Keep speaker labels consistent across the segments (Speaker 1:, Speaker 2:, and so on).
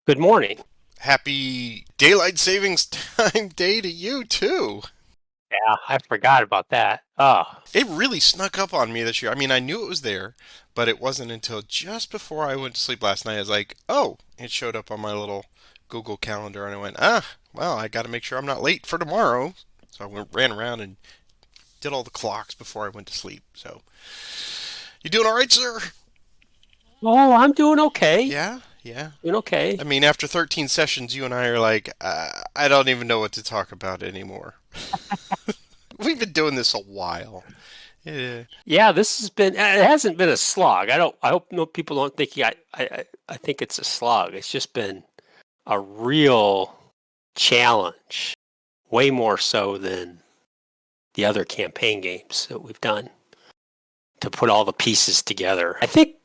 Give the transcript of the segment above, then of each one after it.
Speaker 1: Good morning.
Speaker 2: Happy daylight savings time day to you too.
Speaker 1: Yeah, I forgot about that. Oh,
Speaker 2: It really snuck up on me this year. I mean, I knew it was there, but it wasn't until just before I went to sleep last night. I was like, oh, it showed up on my little Google Calendar, and I went, well, I got to make sure I'm not late for tomorrow. So ran around and did all the clocks before I went to sleep. So, you doing all right, sir?
Speaker 1: I'm doing okay.
Speaker 2: Yeah, yeah.
Speaker 1: Doing
Speaker 2: I
Speaker 1: okay.
Speaker 2: mean, after 13 sessions, you and I are like, I don't even know what to talk about anymore. We've been doing this a while. Yeah.
Speaker 1: Yeah, this has been. It hasn't been a slog. I don't. I hope no people don't think. I think it's a slog. It's just been a real challenge. Way more so than the other campaign games that we've done to put all the pieces together. I think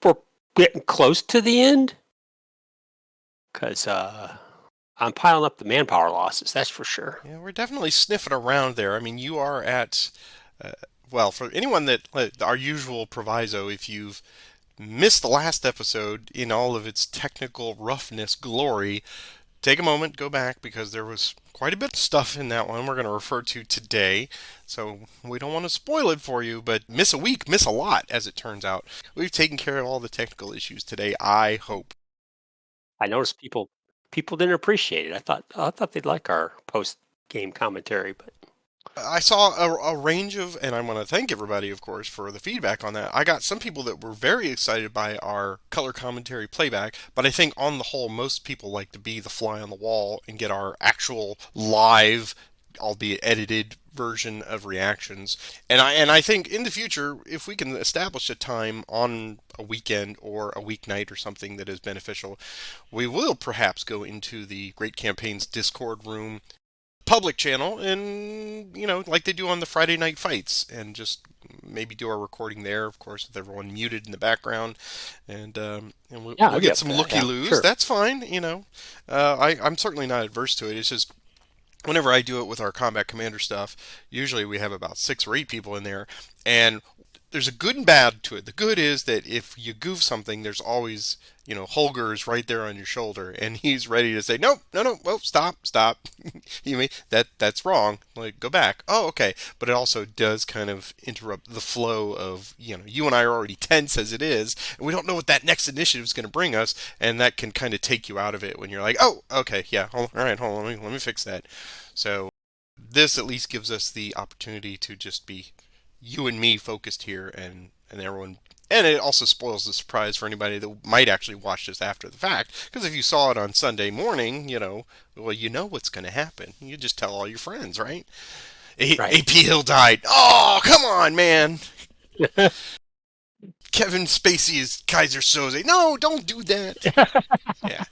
Speaker 1: we're getting close to the end because I'm piling up the manpower losses. That's for sure.
Speaker 2: Yeah, we're definitely sniffing around there. I mean, you are at, uh, well, for anyone that, our usual proviso, if you've missed the last episode in all of its technical roughness glory, take a moment, go back, because there was quite a bit of stuff in that one we're going to refer to today. So we don't want to spoil it for you, but miss a week, miss a lot, as it turns out. We've taken care of all the technical issues today, I hope.
Speaker 1: I noticed people didn't appreciate it. I thought they'd like our post game commentary, but
Speaker 2: I saw a range of, and I want to thank everybody, of course, for the feedback on that. I got some people that were very excited by our color commentary playback, but I think on the whole, most people like to be the fly on the wall and get our actual live, albeit edited version of reactions. And I think in the future, if we can establish a time on a weekend or a weeknight or something that is beneficial, we will perhaps go into the Great Campaigns Discord room public channel and like they do on the Friday night fights and just maybe do our recording there, of course, with everyone muted in the background, and
Speaker 1: yeah,
Speaker 2: we'll
Speaker 1: I'd be
Speaker 2: get
Speaker 1: up
Speaker 2: some
Speaker 1: for that.
Speaker 2: looky
Speaker 1: Yeah,
Speaker 2: loos.
Speaker 1: sure.
Speaker 2: That's fine. I'm certainly not adverse to it. It's just whenever I do it with our combat commander stuff, usually we have about 6 or 8 people in there, and there's a good and bad to it. The good is that if you goof something, there's always, Holger is right there on your shoulder, and he's ready to say, nope, no, no, well, stop, stop. You mean that's wrong? Like, go back. Oh, okay. But it also does kind of interrupt the flow of, you and I are already tense as it is, and we don't know what that next initiative is going to bring us, and that can kind of take you out of it when you're like, oh, okay, yeah, all right, hold on, let me fix that. So this at least gives us the opportunity to just be you and me focused here, and everyone. And it also spoils the surprise for anybody that might actually watch this after the fact. Because if you saw it on Sunday morning, well, you know what's going to happen. You just tell all your friends, right?
Speaker 1: Right.
Speaker 2: AP Hill died. Oh, come on, man. Kevin Spacey is Kaiser Soze. No, don't do that. Yeah.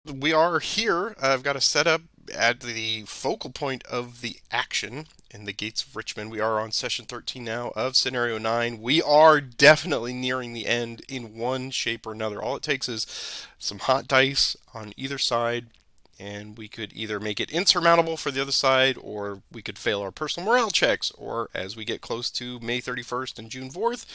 Speaker 2: We are here. I've got a setup at the focal point of the action in the gates of Richmond. We are on session 13 now of scenario 9. We are definitely nearing the end in one shape or another. All it takes is some hot dice on either side, and we could either make it insurmountable for the other side, or we could fail our personal morale checks, or as we get close to May 31st and June 4th,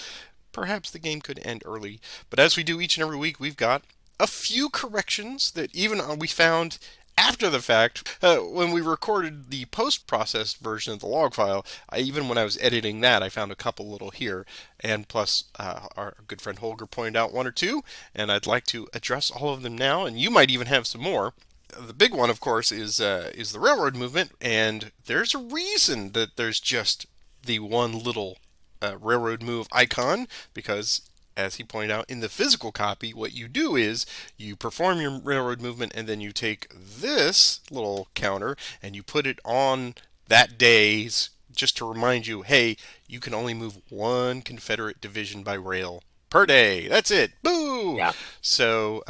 Speaker 2: perhaps the game could end early. But as we do each and every week, we've got a few corrections that even we found after the fact when we recorded the post-processed version of the log file. Even when I was editing that, I found a couple little here, and plus our good friend Holger pointed out one or two, and I'd like to address all of them now, and you might even have some more. The big one, of course, is the railroad movement, and there's a reason that there's just the one little railroad move icon, because as he pointed out in the physical copy, what you do is you perform your railroad movement and then you take this little counter and you put it on that day's, just to remind you, hey, you can only move one Confederate division by rail per day. That's it. Boo!
Speaker 1: Yeah.
Speaker 2: So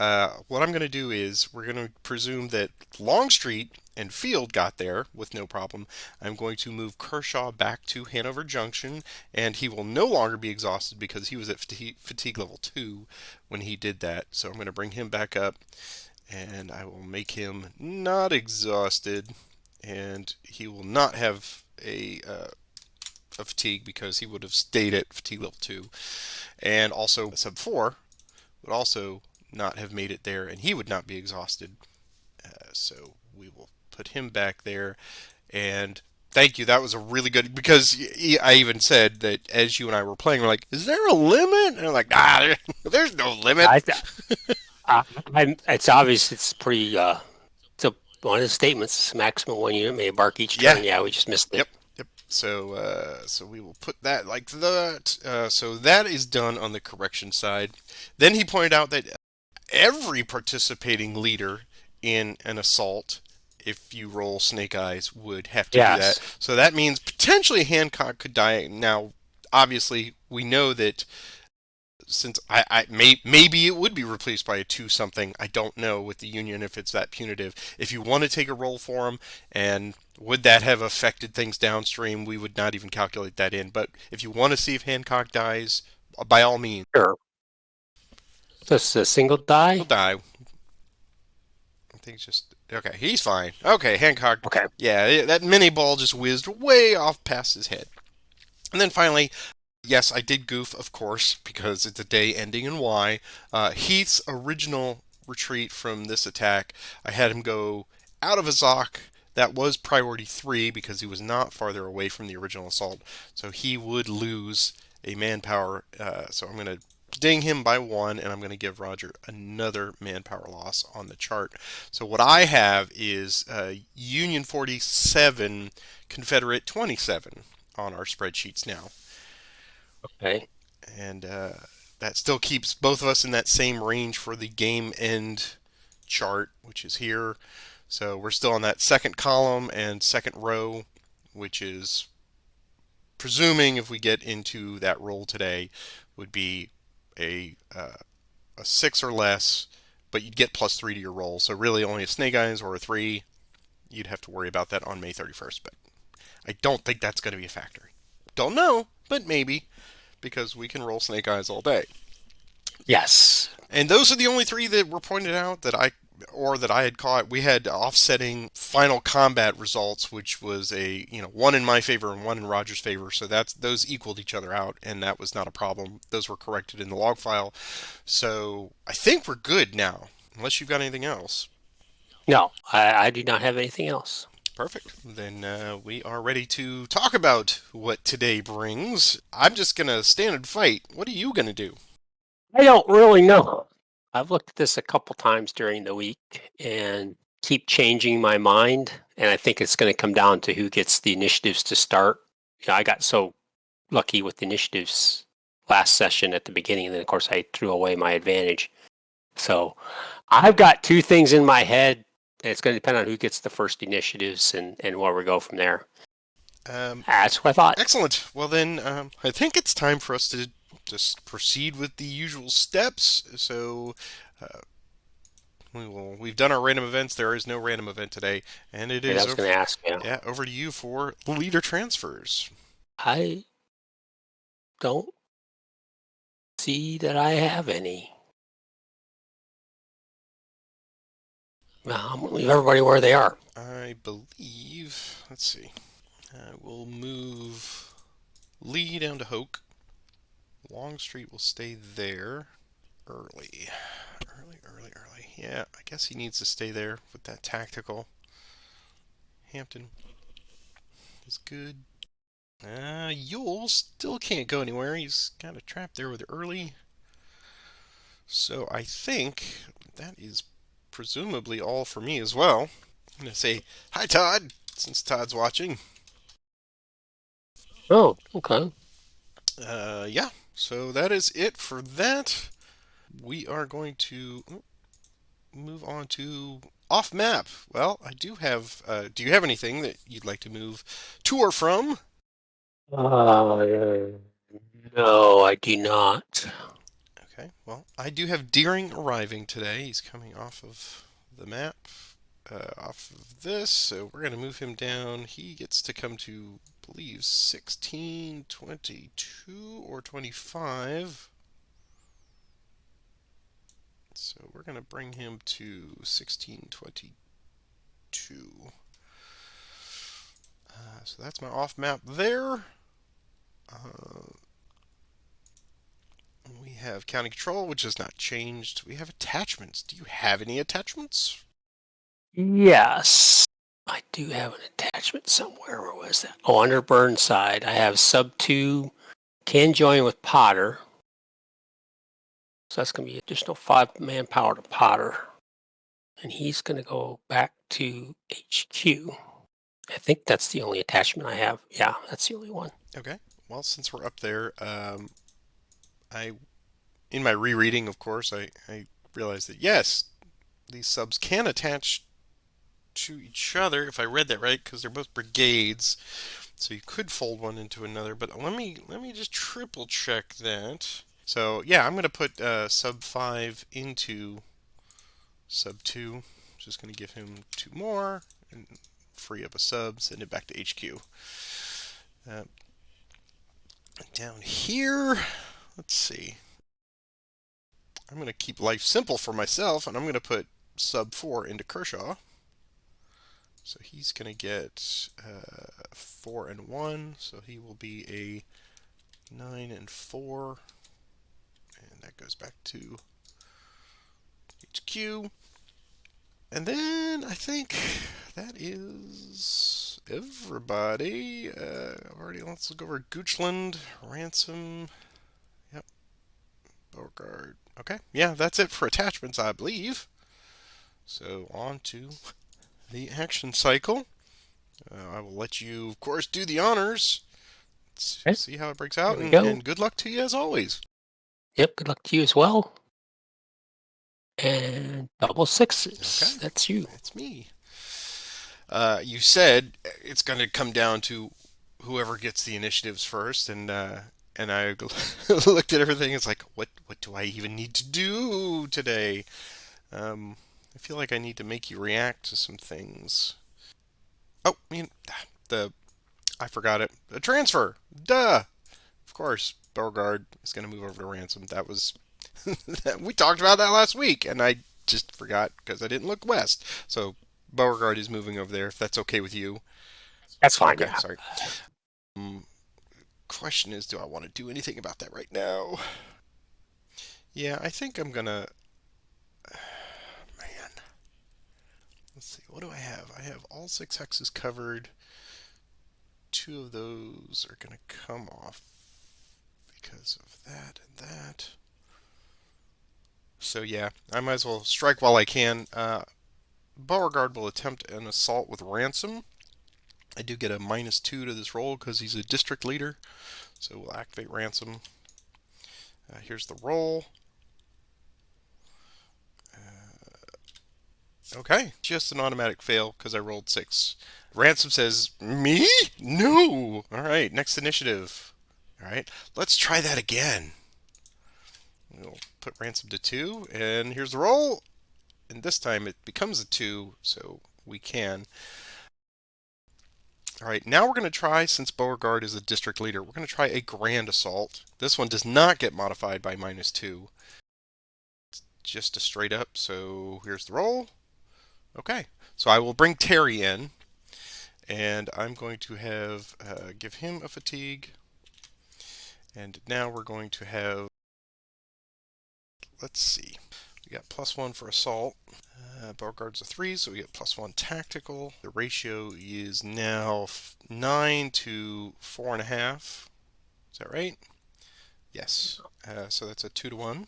Speaker 2: what I'm going to do is we're going to presume that Longstreet and Field got there with no problem. I'm going to move Kershaw back to Hanover Junction, and he will no longer be exhausted because he was at fatigue level 2 when he did that. So I'm going to bring him back up, and I will make him not exhausted, and he will not have a fatigue because he would have stayed at fatigue level 2. And also sub 4 would also not have made it there, and he would not be exhausted. So we will put him back there. And thank you. That was a really good, because I even said that as you and I were playing, we're like, "Is there a limit?" And I'm like, "Nah, there's no limit."
Speaker 1: I, it's obvious. It's pretty. It's one of the statements. Maximum 1 unit may embark each
Speaker 2: Yeah.
Speaker 1: turn. Yeah, we just missed it.
Speaker 2: Yep. Yep. So we will put that like that. So that is done on the correction side. Then he pointed out that every participating leader in an assault, if you roll Snake Eyes, would have to do that.
Speaker 1: Yes.
Speaker 2: So that means potentially Hancock could die. Now, obviously, we know that since maybe it would be replaced by a 2 something. I don't know with the Union if it's that punitive. If you want to take a roll for him, and would that have affected things downstream, we would not even calculate that in. But if you want to see if Hancock dies, by all means,
Speaker 1: Sure. So it's a single
Speaker 2: he'll
Speaker 1: die.
Speaker 2: die. I think it's just okay. He's fine. Okay, Hancock.
Speaker 1: Okay.
Speaker 2: Yeah, that mini ball just whizzed way off past his head. And then finally, yes, I did goof, of course, because it's a day ending in Y. Heath's original retreat from this attack, I had him go out of a Zoc. That was priority 3 because he was not farther away from the original assault. So he would lose a manpower. So I'm going to ding him by 1, and I'm going to give Roger another manpower loss on the chart. So what I have is Union 47, Confederate 27 on our spreadsheets now.
Speaker 1: Okay.
Speaker 2: And that still keeps both of us in that same range for the game end chart, which is here. So we're still on that second column and second row, which is presuming if we get into that roll today would be a 6 or less, but you'd get +3 to your roll. So really only a Snake Eyes or a 3. You'd have to worry about that on May 31st, but I don't think that's going to be a factor. Don't know, but maybe, because we can roll Snake Eyes all day.
Speaker 1: Yes.
Speaker 2: And those are the only 3 that were pointed out that I had caught. We had offsetting final combat results, which was a 1 in my favor and 1 in Roger's favor. So those equaled each other out, and that was not a problem. Those were corrected in the log file. So I think we're good now, unless you've got anything else.
Speaker 1: No, I do not have anything else.
Speaker 2: Perfect. Then we are ready to talk about what today brings. I'm just gonna stand and fight. What are you gonna do?
Speaker 1: I don't really know. I've looked at this a couple times during the week and keep changing my mind. And I think it's going to come down to who gets the initiatives to start. I got so lucky with the initiatives last session at the beginning, and then of course I threw away my advantage. So I've got 2 things in my head. And it's going to depend on who gets the first initiatives and where we go from there. That's what I thought.
Speaker 2: Excellent. Well then, I think it's time for us to just proceed with the usual steps. So we've done our random events. There is no random event today, and it
Speaker 1: And I
Speaker 2: is
Speaker 1: was going to ask,
Speaker 2: over to you for leader transfers.
Speaker 1: I don't see that I have any. I'm going to leave everybody where they are.
Speaker 2: I believe. Let's see. I will move Lee down to Hoke. Longstreet will stay there. Early. Early. Yeah, I guess he needs to stay there with that tactical. Hampton is good. Yule still can't go anywhere. He's kind of trapped there with Early. So I think that is presumably all for me as well. I'm going to say hi, Todd, since Todd's watching.
Speaker 1: Oh, okay.
Speaker 2: Yeah, so that is it for that. We are going to move on to off map. Well, I do have. Do you have anything that you'd like to move to or from?
Speaker 1: No, I do not.
Speaker 2: Okay, well, I do have Deering arriving today. He's coming off of the map, off of this, so we're going to move him down. He gets to come to, I believe, 16, 22, or 25. So we're going to bring him to 1622. So that's my off map there. We have county control, which has not changed. We have attachments. Do you have any attachments?
Speaker 1: Yes. I do have an attachment somewhere. Where was that? Oh, under Burnside. I have sub 2 can join with Potter. So that's going to be additional 5 manpower to Potter. And he's going to go back to HQ. I think that's the only attachment I have. Yeah, that's the only one.
Speaker 2: Okay. Well, since we're up there, I, in my rereading, of course, I realized that yes, these subs can attach to each other if I read that right, because they're both brigades. So you could fold one into another, but let me just triple check that. So yeah, I'm going to put sub 5 into sub 2. Just going to give him 2 more and free up a sub, send it back to HQ. Down here, let's see. I'm going to keep life simple for myself, and I'm going to put sub 4 into Kershaw. So he's going to get 4 and 1, so he will be a 9 and 4. And that goes back to HQ. And then I think that is everybody. Already, let's look over Goochland, Ransom. Yep. Beauregard. Okay. Yeah, that's it for attachments, I believe. So on to the action cycle. I will let you, of course, do the honors. Let's
Speaker 1: Okay.
Speaker 2: see how it breaks out,
Speaker 1: There we go.
Speaker 2: and good luck to you as always.
Speaker 1: Yep, good luck to you as well. And double 6s.
Speaker 2: Okay.
Speaker 1: That's you.
Speaker 2: That's me. You said it's going to come down to whoever gets the initiatives first, and I looked at everything. It's like, what do I even need to do today? I feel like I need to make you react to some things. Oh, I forgot it. A transfer. Duh. Of course, Beauregard is going to move over to Ransom. That was we talked about that last week, and I just forgot because I didn't look west. So Beauregard is moving over there. If that's okay with you.
Speaker 1: That's fine.
Speaker 2: Okay,
Speaker 1: Yeah.
Speaker 2: sorry. Question is, do I want to do anything about that right now? Yeah, I think I'm gonna. Man, let's see. What do I have? I have all 6 hexes covered. 2 of those are gonna come off because of that and that. So yeah, I might as well strike while I can. Beauregard will attempt an assault with Ransom. I do get a -2 to this roll because he's a district leader. So we'll activate Ransom. Here's the roll. Okay, just an automatic fail because I rolled 6. Ransom says, me? No! Alright, next initiative. Alright, let's try that again. We'll put Ransom to 2, and here's the roll. And this time it becomes a 2, so we can. Alright, now we're going to try, since Beauregard is a district leader, we're going to try a grand assault. This one does not get modified by -2. It's just a straight up, so here's the roll. Okay, so I will bring Terry in, and I'm going to have give him a fatigue. And now we're going to have, let's see, we got +1 for assault. Beauregard's a 3, so we get +1 tactical. The ratio is now 9 to 4.5. Is that right? Yes. So that's a 2 to 1.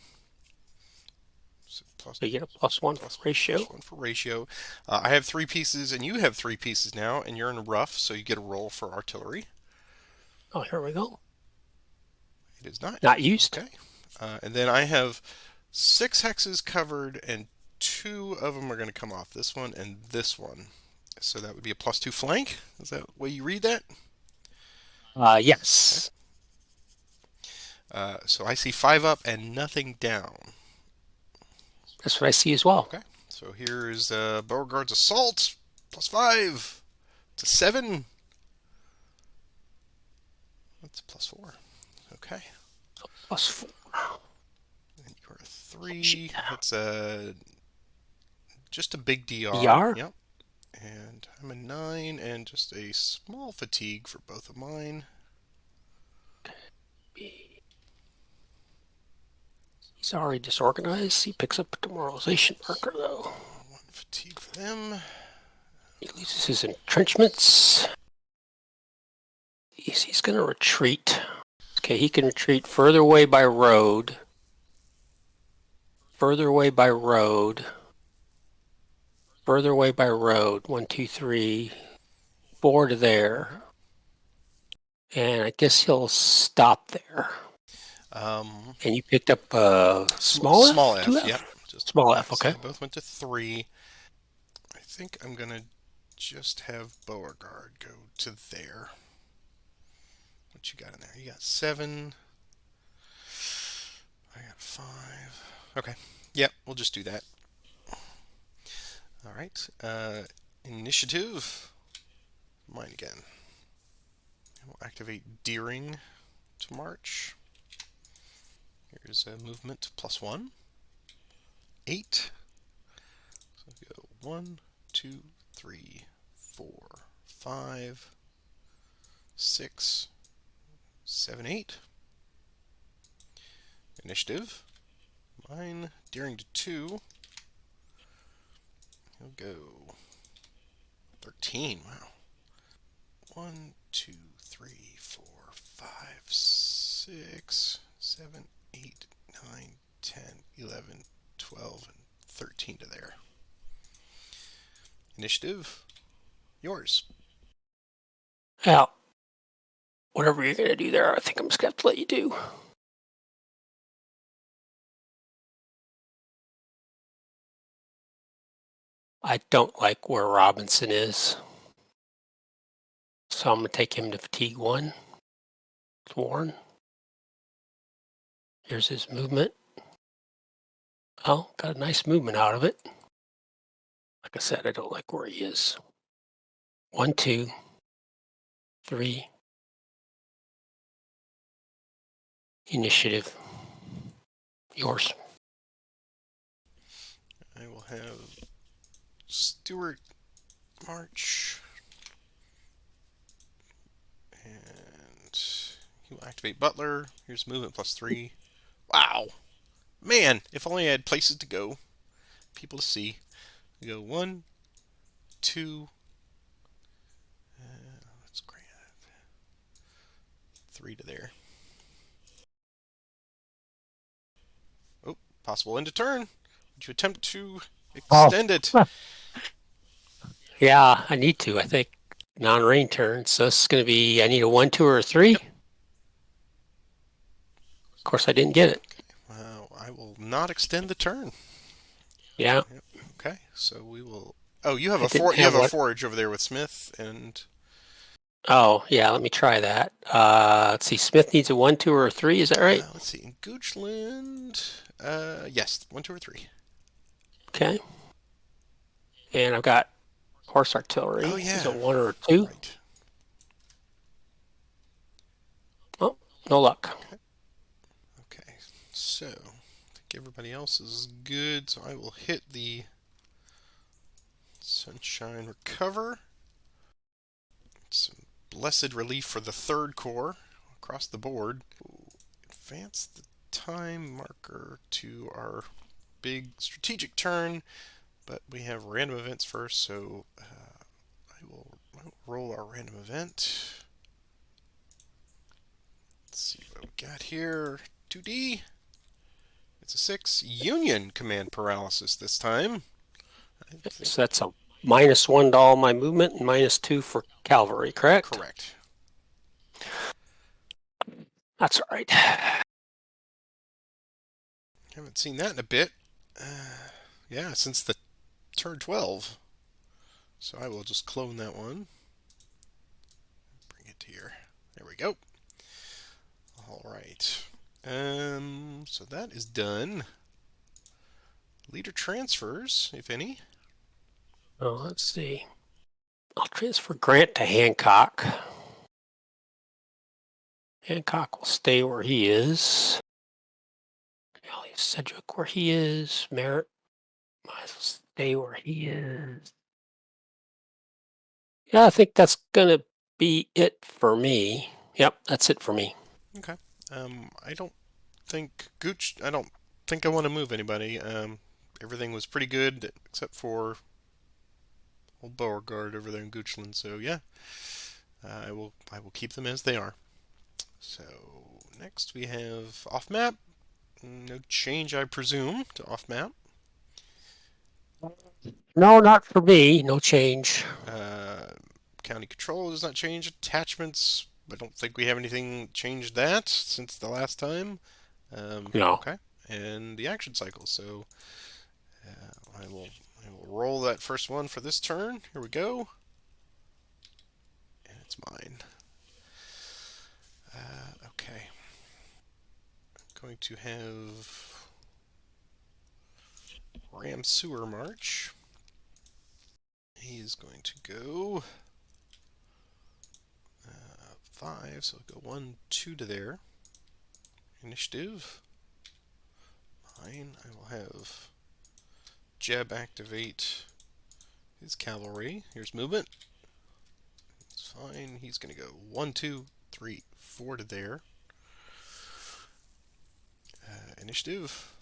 Speaker 1: So you get a +1 for ratio.
Speaker 2: +1 for ratio. I have 3 pieces, and you have 3 pieces now, and you're in rough, so you get a roll for artillery.
Speaker 1: Oh, here we go.
Speaker 2: It is not.
Speaker 1: Not used.
Speaker 2: Okay. And then I have 6 hexes covered, and 2 of them are going to come off. This one and this one. So that would be a +2 flank. Is that the way you read that?
Speaker 1: Yes.
Speaker 2: Okay. So I see 5 up and nothing down.
Speaker 1: That's what I see as well.
Speaker 2: Okay. So here's Beauregard's assault. +5. It's a 7. That's +4. Okay.
Speaker 1: +4.
Speaker 2: And you're a 3. That's just a big DR.
Speaker 1: DR?
Speaker 2: Yep. And I'm a 9 and just a small fatigue for both of mine.
Speaker 1: He's already disorganized. He picks up a demoralization marker, though.
Speaker 2: 1 fatigue for them.
Speaker 1: He loses his entrenchments. He's going to retreat. Okay, he can retreat further away by road. Further away by road. Further away by road. 1, 2, 3, 4 to there. And I guess he'll stop there. And you picked up small F?
Speaker 2: Small F,
Speaker 1: 2F?
Speaker 2: yep. Just,
Speaker 1: Small F, okay.
Speaker 2: So they both went to 3. I think I'm going to just have Beauregard go to there. What you got in there? You got 7. I got 5. Okay. Yep, we'll just do that. All right. Initiative. Mine again. We'll activate Deering to march. Here's a movement +1. 8. So go 1, 2, 3, 4, 5, 6, 7, 8. Initiative. Mine, Deering to 2. He'll go 13. Wow. 1, 2, 3, 4, 5, 6, 7, 8, 9, 10, 11, 12, and 13 to there. Initiative. Yours.
Speaker 1: Now, whatever you're going to do there, I think I'm just going to have to let you do. I don't like where Robinson is. So I'm going to take him to fatigue 1. It's Warren. Here's his movement. Oh, got a nice movement out of it. Like I said, I don't like where he is. 1, 2, 3. Initiative. Yours.
Speaker 2: I will have Stuart march. And he will activate Butler. Here's movement +3. Wow. Man, if only I had places to go. People to see. We go 1, 2. Let's grab 3 to there. Oh, possible end of turn. Would you attempt to extend it?
Speaker 1: Yeah, I need to. I think non-rain turn. So this is going to be, I need a 1, 2, or a 3.
Speaker 2: Yep.
Speaker 1: Of course, I didn't get it.
Speaker 2: I will not extend the turn.
Speaker 1: Yeah.
Speaker 2: Yep. Okay, so we will. Oh, you have
Speaker 1: I
Speaker 2: a
Speaker 1: didn't
Speaker 2: you have
Speaker 1: have
Speaker 2: a
Speaker 1: what?
Speaker 2: forage over there with Smith and.
Speaker 1: Oh, yeah, let me try that. Let's see. Smith needs a 1, 2, or a 3. Is that right?
Speaker 2: Let's see. In Goochland, yes, 1, 2, or 3.
Speaker 1: Okay. And I've got horse artillery.
Speaker 2: Oh yeah.
Speaker 1: Is it 1 or a 2?
Speaker 2: Right.
Speaker 1: Oh, no luck.
Speaker 2: Okay. So, I think everybody else is good. So I will hit the Sunshine Recover. Some blessed relief for the 3rd Corps across the board. Advance the time marker to our big strategic turn, but we have random events first, so I will roll our random event. Let's see what we got here. 2D. It's a 6. Union command paralysis this time.
Speaker 1: So that's a -1 to all my movement and -2 for cavalry, correct?
Speaker 2: Correct.
Speaker 1: That's all right.
Speaker 2: Haven't seen that in a bit. Yeah, since the turn 12. So I will just clone that one. Bring it here. There we go. All right. So that is done. Leader transfers, if any.
Speaker 1: Oh, let's see. I'll transfer Grant to Hancock. Hancock will stay where he is. I'll leave Sedgwick where he is. Merritt might as well stay where he is. Yeah, I think that's going to be it for me. Yep, that's it for me.
Speaker 2: Okay. I don't think Gooch. I don't think I want to move anybody. Everything was pretty good except for old Beauregard over there in Goochland. So yeah, I will keep them as they are. So next we have off map. No change, I presume, to off map.
Speaker 1: No, not for me. No change.
Speaker 2: County control does not change. Attachments, I don't think we have anything changed that since the last time.
Speaker 1: No.
Speaker 2: Okay, and the action cycle. So I will roll that first one for this turn. Here we go, and it's mine. Okay, I'm going to have Ram Sewer March. He is going to go 5, so go 1, 2 to there. Initiative. Mine. I will have Jeb activate his cavalry. Here's movement. It's fine. He's going to go 1, 2, 3, 4 to there. Initiative.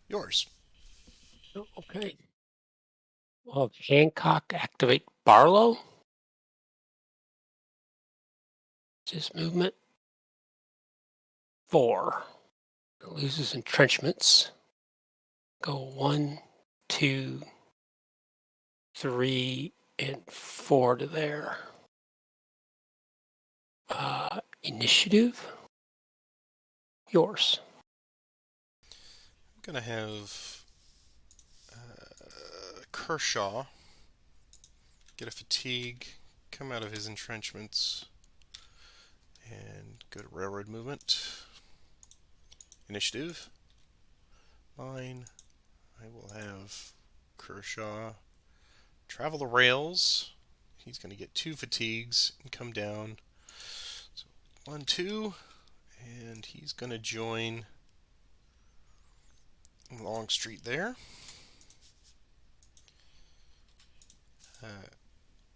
Speaker 2: Yours.
Speaker 1: Okay. Well, Hancock activate Barlow. His movement 4. Loses entrenchments. Go 1, 2, 3, and 4 to there. Initiative. Yours.
Speaker 2: I'm going to have Kershaw get a fatigue, come out of his entrenchments, and go to railroad movement. Initiative. Mine. I will have Kershaw travel the rails. He's going to get 2 fatigues and come down. So 1, 2, and he's going to join Longstreet there.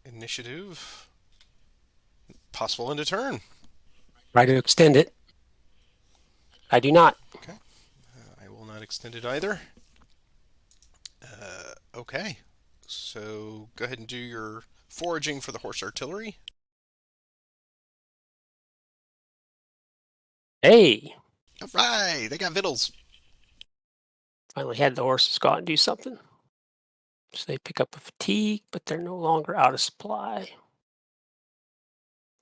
Speaker 2: Initiative. Possible end of turn.
Speaker 1: Try to extend it. I do not.
Speaker 2: Okay. I will not extend it either. Okay. So go ahead and do your foraging for the horse artillery.
Speaker 1: Hey,
Speaker 2: All right, they got victuals.
Speaker 1: finally had the horses go out and do something. So they pick up a fatigue, but they're no longer out of supply.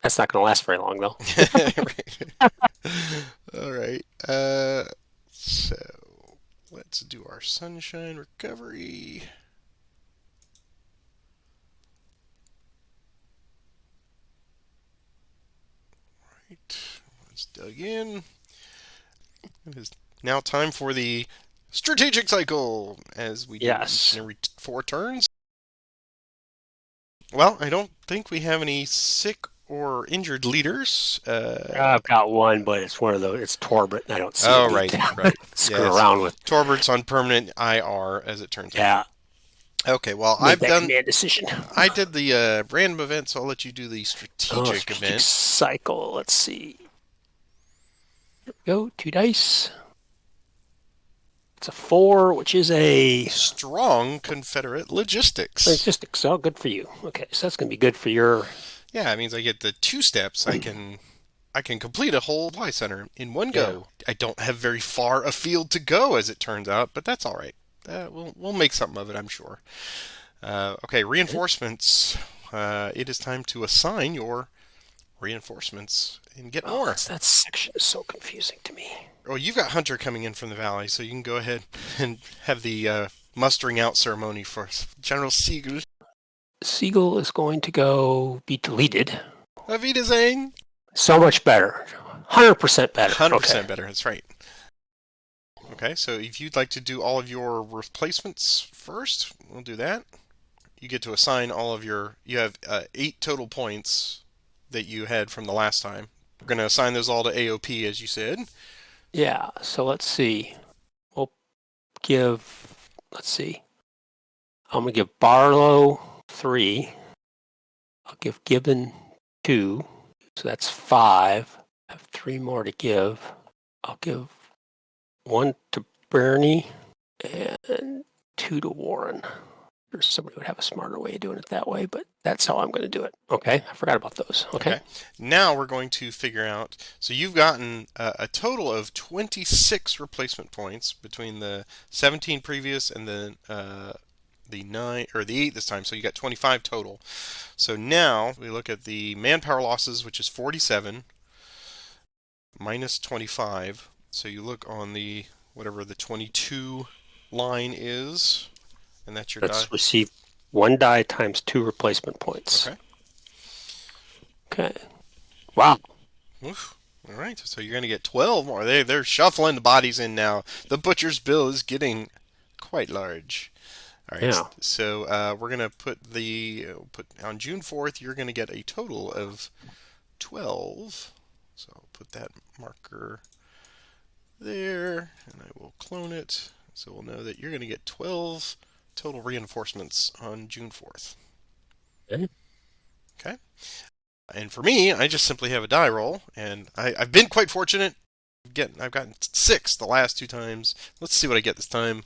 Speaker 1: That's not going to last very long, though.
Speaker 2: All right. So let's do our sunshine recovery. Right. Once dug in. It is now time for the strategic cycle, as we do each and every 4 turns. Well, I don't think we have any sick or injured leaders.
Speaker 1: I've got one, but it's one of those. It's Torbert, and I don't see
Speaker 2: Oh,
Speaker 1: it.
Speaker 2: right.
Speaker 1: Screw around with.
Speaker 2: Torbert's on permanent IR, as it turns out.
Speaker 1: Yeah.
Speaker 2: Okay, well,
Speaker 1: I've done command decision.
Speaker 2: I did the random event, so I'll let you do the strategic event.
Speaker 1: Cycle. Let's see. Here we go. 2 dice. It's a 4, which is a
Speaker 2: strong Confederate logistics.
Speaker 1: Logistics. Oh, good for you. Okay, so that's going to be good for your.
Speaker 2: Yeah, it means I get the 2 steps. I can complete a whole supply center in one go. I don't have very far afield to go, as it turns out, but that's all right. We'll make something of it, I'm sure. Okay, reinforcements. It is time to assign your reinforcements and get more.
Speaker 1: That section is so confusing to me.
Speaker 2: Oh, you've got Hunter coming in from the valley, so you can go ahead and have the mustering out ceremony for General Siegel.
Speaker 1: Siegel is going to be deleted.
Speaker 2: Auf Wiedersehen.
Speaker 1: So much better. 100% better.
Speaker 2: 100% better, that's right. Okay, so if you'd like to do all of your replacements first, we'll do that. You get to assign all of your... You have 8 total points that you had from the last time. We're going to assign those all to AOP, as you said.
Speaker 1: Yeah, so let's see. We'll give... Let's see. I'm going to give Barlow 3. I'll give Gibbon 2. So that's 5. I have 3 more to give. I'll give 1 to Bernie and 2 to Warren. Or somebody would have a smarter way of doing it that way, but that's how I'm going to do it. Okay, I forgot about those. Okay.
Speaker 2: Now we're going to figure out. So you've gotten a total of 26 replacement points between the 17 previous and the 9 or the 8 this time. So you got 25 total. So now we look at the manpower losses, which is 47 minus 25. So you look on the whatever the 22 line is, and that's your die.
Speaker 1: Let's receive 1 die times 2 replacement points.
Speaker 2: Okay.
Speaker 1: Okay. Wow.
Speaker 2: Oof. All right. So you're going to get 12 more. They're shuffling the bodies in now. The butcher's bill is getting quite large. All right.
Speaker 1: Yeah.
Speaker 2: So we're going to put on June 4th, you're going to get a total of 12. So I'll put that marker there, and I will clone it. So we'll know that you're going to get 12 total reinforcements on June 4th.
Speaker 1: Okay.
Speaker 2: Okay. And for me, I just simply have a die roll, and I've been quite fortunate. I've gotten 6 the last 2 times. Let's see what I get this time.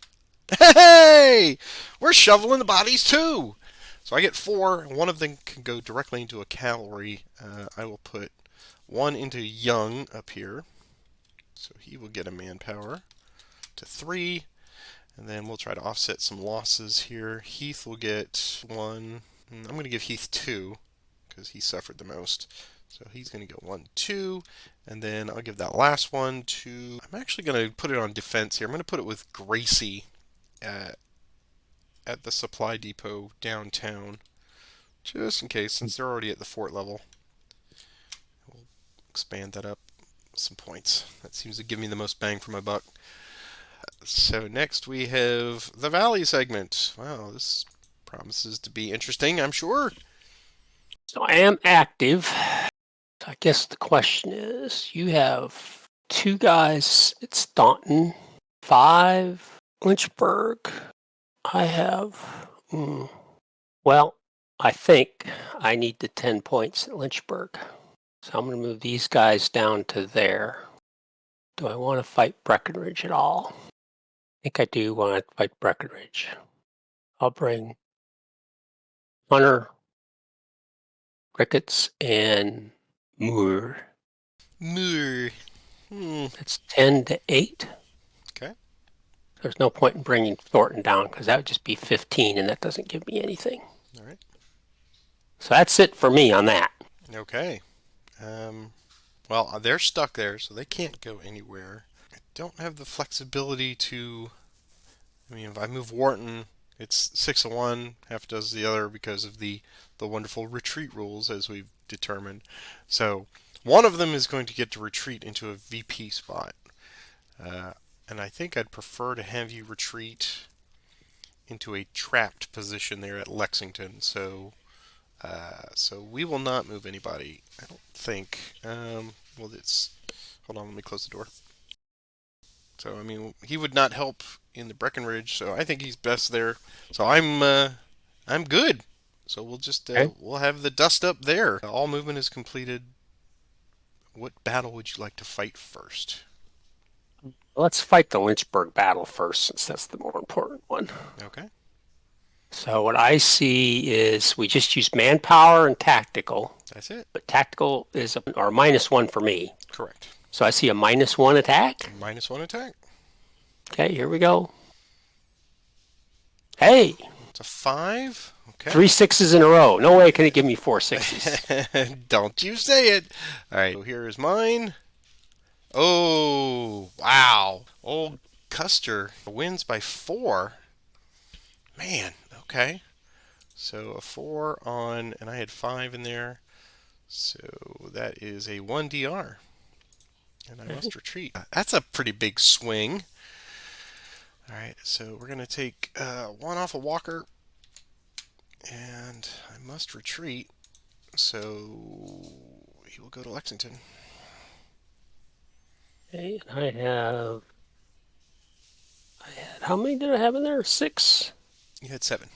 Speaker 2: Hey! We're shoveling the bodies too! So I get 4, and one of them can go directly into a cavalry. I will put 1 into Young up here. So he will get a manpower to 3. And then we'll try to offset some losses here. Heath will get 1. I'm going to give Heath 2 because he suffered the most. So he's going to go 1, 2. And then I'll give that last one to... I'm actually going to put it on defense here. I'm going to put it with Gracie at the supply depot downtown. Just in case, since they're already at the fort level. We'll expand that up with some points. That seems to give me the most bang for my buck. So next we have the Valley segment. Wow, this promises to be interesting, I'm sure.
Speaker 1: So I am active. I guess the question is, you have 2 guys at Staunton, 5 Lynchburg. I have, well, I think I need the 10 points at Lynchburg. So I'm going to move these guys down to there. Do I want to fight Breckenridge at all? I think I do want to fight Breckenridge. I'll bring Hunter, Ricketts, and Moore.
Speaker 2: Moore.
Speaker 1: That's 10 to 8.
Speaker 2: Okay.
Speaker 1: There's no point in bringing Thornton down because that would just be 15, and that doesn't give me anything.
Speaker 2: All right.
Speaker 1: So that's it for me on that.
Speaker 2: Okay. Well, they're stuck there, so they can't go anywhere. I don't have the flexibility to... I mean, if I move Wharton, it's 6 of one, half does the other because of the wonderful retreat rules, as we've determined. So one of them is going to get to retreat into a VP spot. And I think I'd prefer to have you retreat into a trapped position there at Lexington. So we will not move anybody, I don't think. Well, it's... Hold on, let me close the door. So, I mean, he would not help in the Breckenridge, so I think he's best there. So I'm good. So we'll just we'll have the dust up there. All movement is completed. What battle would you like to fight first?
Speaker 1: Let's fight the Lynchburg battle first, since that's the more important one.
Speaker 2: Okay.
Speaker 1: So what I see is we just use manpower and tactical.
Speaker 2: That's it.
Speaker 1: But tactical is or -1 for me.
Speaker 2: Correct.
Speaker 1: So I see a -1 attack.
Speaker 2: -1 attack.
Speaker 1: Okay, here we go. Hey!
Speaker 2: It's a 5. Okay.
Speaker 1: 3 6s in a row. No way can it give me 4 6s.
Speaker 2: Don't you say it. All right, so here is mine. Oh, wow. Old Custer wins by 4. Man, okay. So a 4 on, and I had 5 in there. So that is a 1 DR. And I must retreat. That's a pretty big swing. All right, so we're going to take 1 off of Walker. And I must retreat. So he will go to Lexington.
Speaker 1: Okay, I had, how many did I have in there? 6?
Speaker 2: You had 7.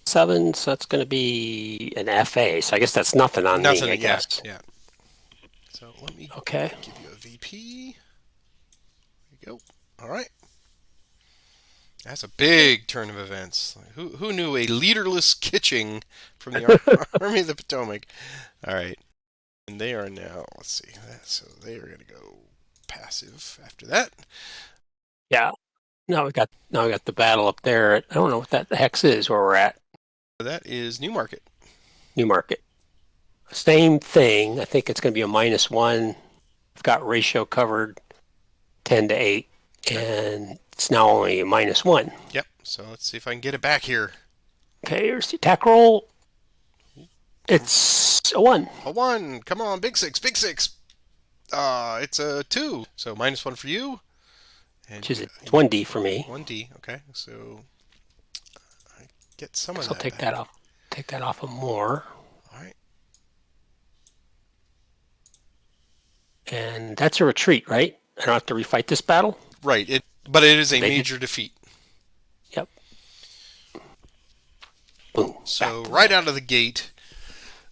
Speaker 1: 7, so that's going to be an FA. So I guess that's nothing on me, I guess.
Speaker 2: Yeah. So let me
Speaker 1: give
Speaker 2: you a VP. There you go. All right. That's a big turn of events. Who knew a leaderless kitching from the Army of the Potomac? All right, and they are now. Let's see. So they are going to go passive after that.
Speaker 1: Yeah. Now we got the battle up there. I don't know what that hex is where we're at.
Speaker 2: That is Newmarket.
Speaker 1: Newmarket. Same thing. I think it's going to be a -1. I've got ratio covered 10 to 8, and it's now only a -1.
Speaker 2: Yep. So let's see if I can get it back here.
Speaker 1: Okay, here's the attack roll. It's a 1.
Speaker 2: A 1. Come on, big 6, big 6. It's a 2. So -1 for you. And
Speaker 1: Which is it's 1D for me.
Speaker 2: 1D. Okay. So I get some of
Speaker 1: So
Speaker 2: that.
Speaker 1: I'll take
Speaker 2: back.
Speaker 1: that off. Take that off of more.
Speaker 2: All right.
Speaker 1: And that's a retreat, right? I don't have to refight this battle?
Speaker 2: Right. But it is a
Speaker 1: They
Speaker 2: major defeat.
Speaker 1: Yep. Boom.
Speaker 2: So right out of the gate,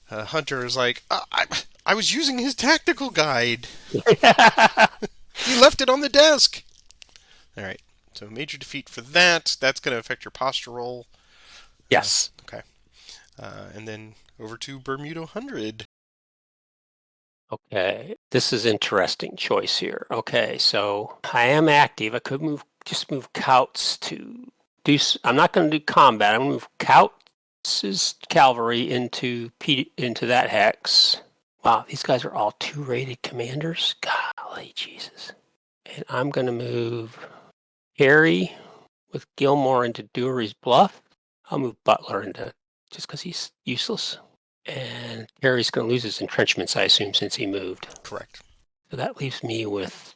Speaker 2: Hunter is like, I was using his tactical guide. He left it on the desk. All right. So major defeat for that. That's going to affect your posture roll.
Speaker 1: Yes.
Speaker 2: Okay. And then over to Bermuda 100.
Speaker 1: Okay. This is interesting choice here. Okay, so I am active. I could just move Couts to do. I'm not going to do combat. I'm going to move Couts' cavalry into that hex. Wow, these guys are all 2-rated commanders. Golly, Jesus. And I'm going to move Harry with Gilmore into Dewey's Bluff. I'll move Butler into just because he's useless. And Harry's going to lose his entrenchments, I assume, since he moved.
Speaker 2: Correct.
Speaker 1: So that leaves me with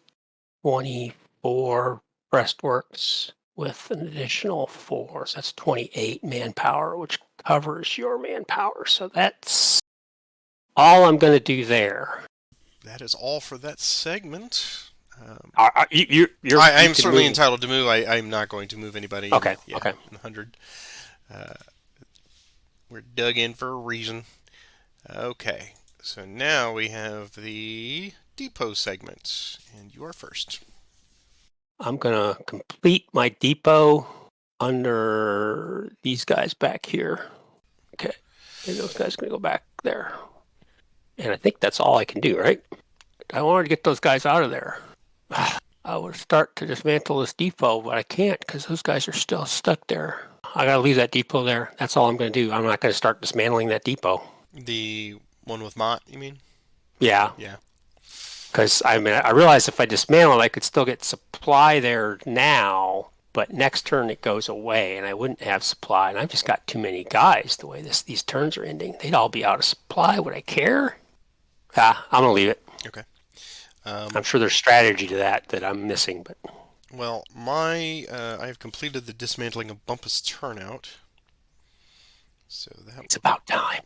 Speaker 1: 24 breastworks with an additional 4. So that's 28 manpower, which covers your manpower. So that's all I'm going to do there.
Speaker 2: That is all for that segment.
Speaker 1: I'm
Speaker 2: certainly entitled to move. I'm not going to move anybody.
Speaker 1: Okay.
Speaker 2: In 100. We're dug in for a reason. Okay. So now we have the depot segment, and you are first.
Speaker 1: I'm going to complete my depot under these guys back here. Okay. And those guys are going to go back there. And I think that's all I can do, right? I wanted to get those guys out of there. I would start to dismantle this depot, but I can't because those guys are still stuck there. I got to leave that depot there. That's all I'm going to do. I'm not going to start dismantling that depot.
Speaker 2: The one with Mott, you mean?
Speaker 1: Yeah.
Speaker 2: Yeah.
Speaker 1: Because, I realized if I dismantle it, I could still get supply there now, but next turn it goes away, and I wouldn't have supply. And I've just got too many guys the way these turns are ending. They'd all be out of supply. Would I care? I'm going to leave it.
Speaker 2: Okay.
Speaker 1: I'm sure there's strategy to that I'm missing, but...
Speaker 2: Well, I've completed the dismantling of Bumpus Turnout. So
Speaker 1: it's about time.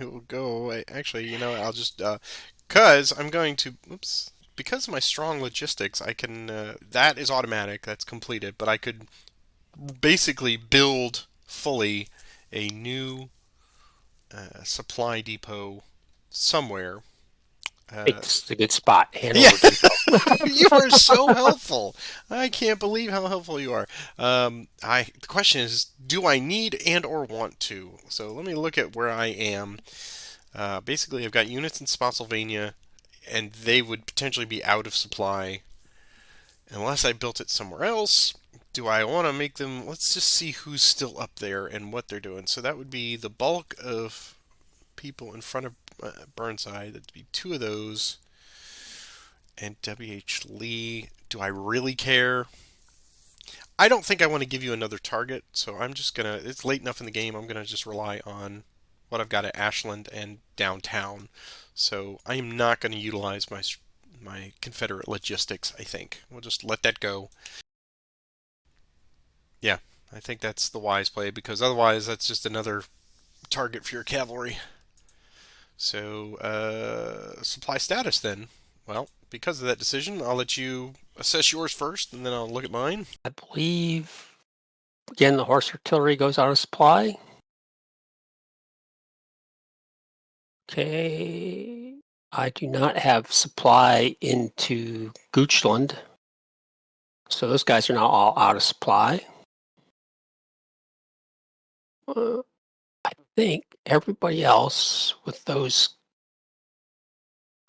Speaker 2: It will go away. Actually, I'll just because I'm going to because of my strong logistics, I can that is automatic, that's completed, but I could basically build fully a new supply depot somewhere.
Speaker 1: This is a good spot.
Speaker 2: Yeah. You are so helpful. I can't believe how helpful you are. The question is, do I need and or want to? So let me look at where I am. Basically, I've got units in Spotsylvania, and they would potentially be out of supply unless I built it somewhere else. Do I want to make them? Let's just see who's still up there and what they're doing. So that would be the bulk of people in front of Burnside. That'd be 2 of those. And W.H. Lee. Do I really care? I don't think I want to give you another target, so I'm just going to... It's late enough in the game, I'm going to just rely on what I've got at Ashland and downtown. So I am not going to utilize my Confederate logistics, I think. We'll just let that go. Yeah, I think that's the wise play, because otherwise that's just another target for your cavalry. So, supply status then. Well, because of that decision, I'll let you assess yours first, and then I'll look at mine.
Speaker 1: I believe, again, the horse artillery goes out of supply. Okay. I do not have supply into Goochland. So those guys are now all out of supply. I think everybody else with those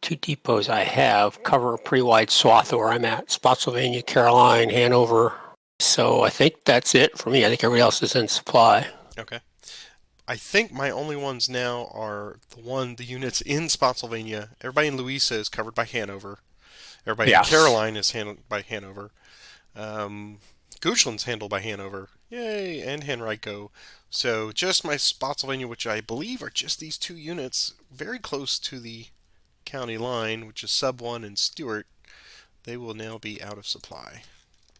Speaker 1: 2 depots I have cover a pretty wide swath of where I'm at. Spotsylvania, Caroline, Hanover. So I think that's it for me. I think everybody else is in supply.
Speaker 2: Okay. I think my only ones now are the units in Spotsylvania. Everybody in Louisa is covered by Hanover. Everybody in
Speaker 1: Yes.
Speaker 2: Caroline is handled by Hanover. Goochland's handled by Hanover. Yay! And Henrico. So just my Spotsylvania, which I believe are just these 2 units, very close to the county line, which is Sub 1 and Stewart, they will now be out of supply.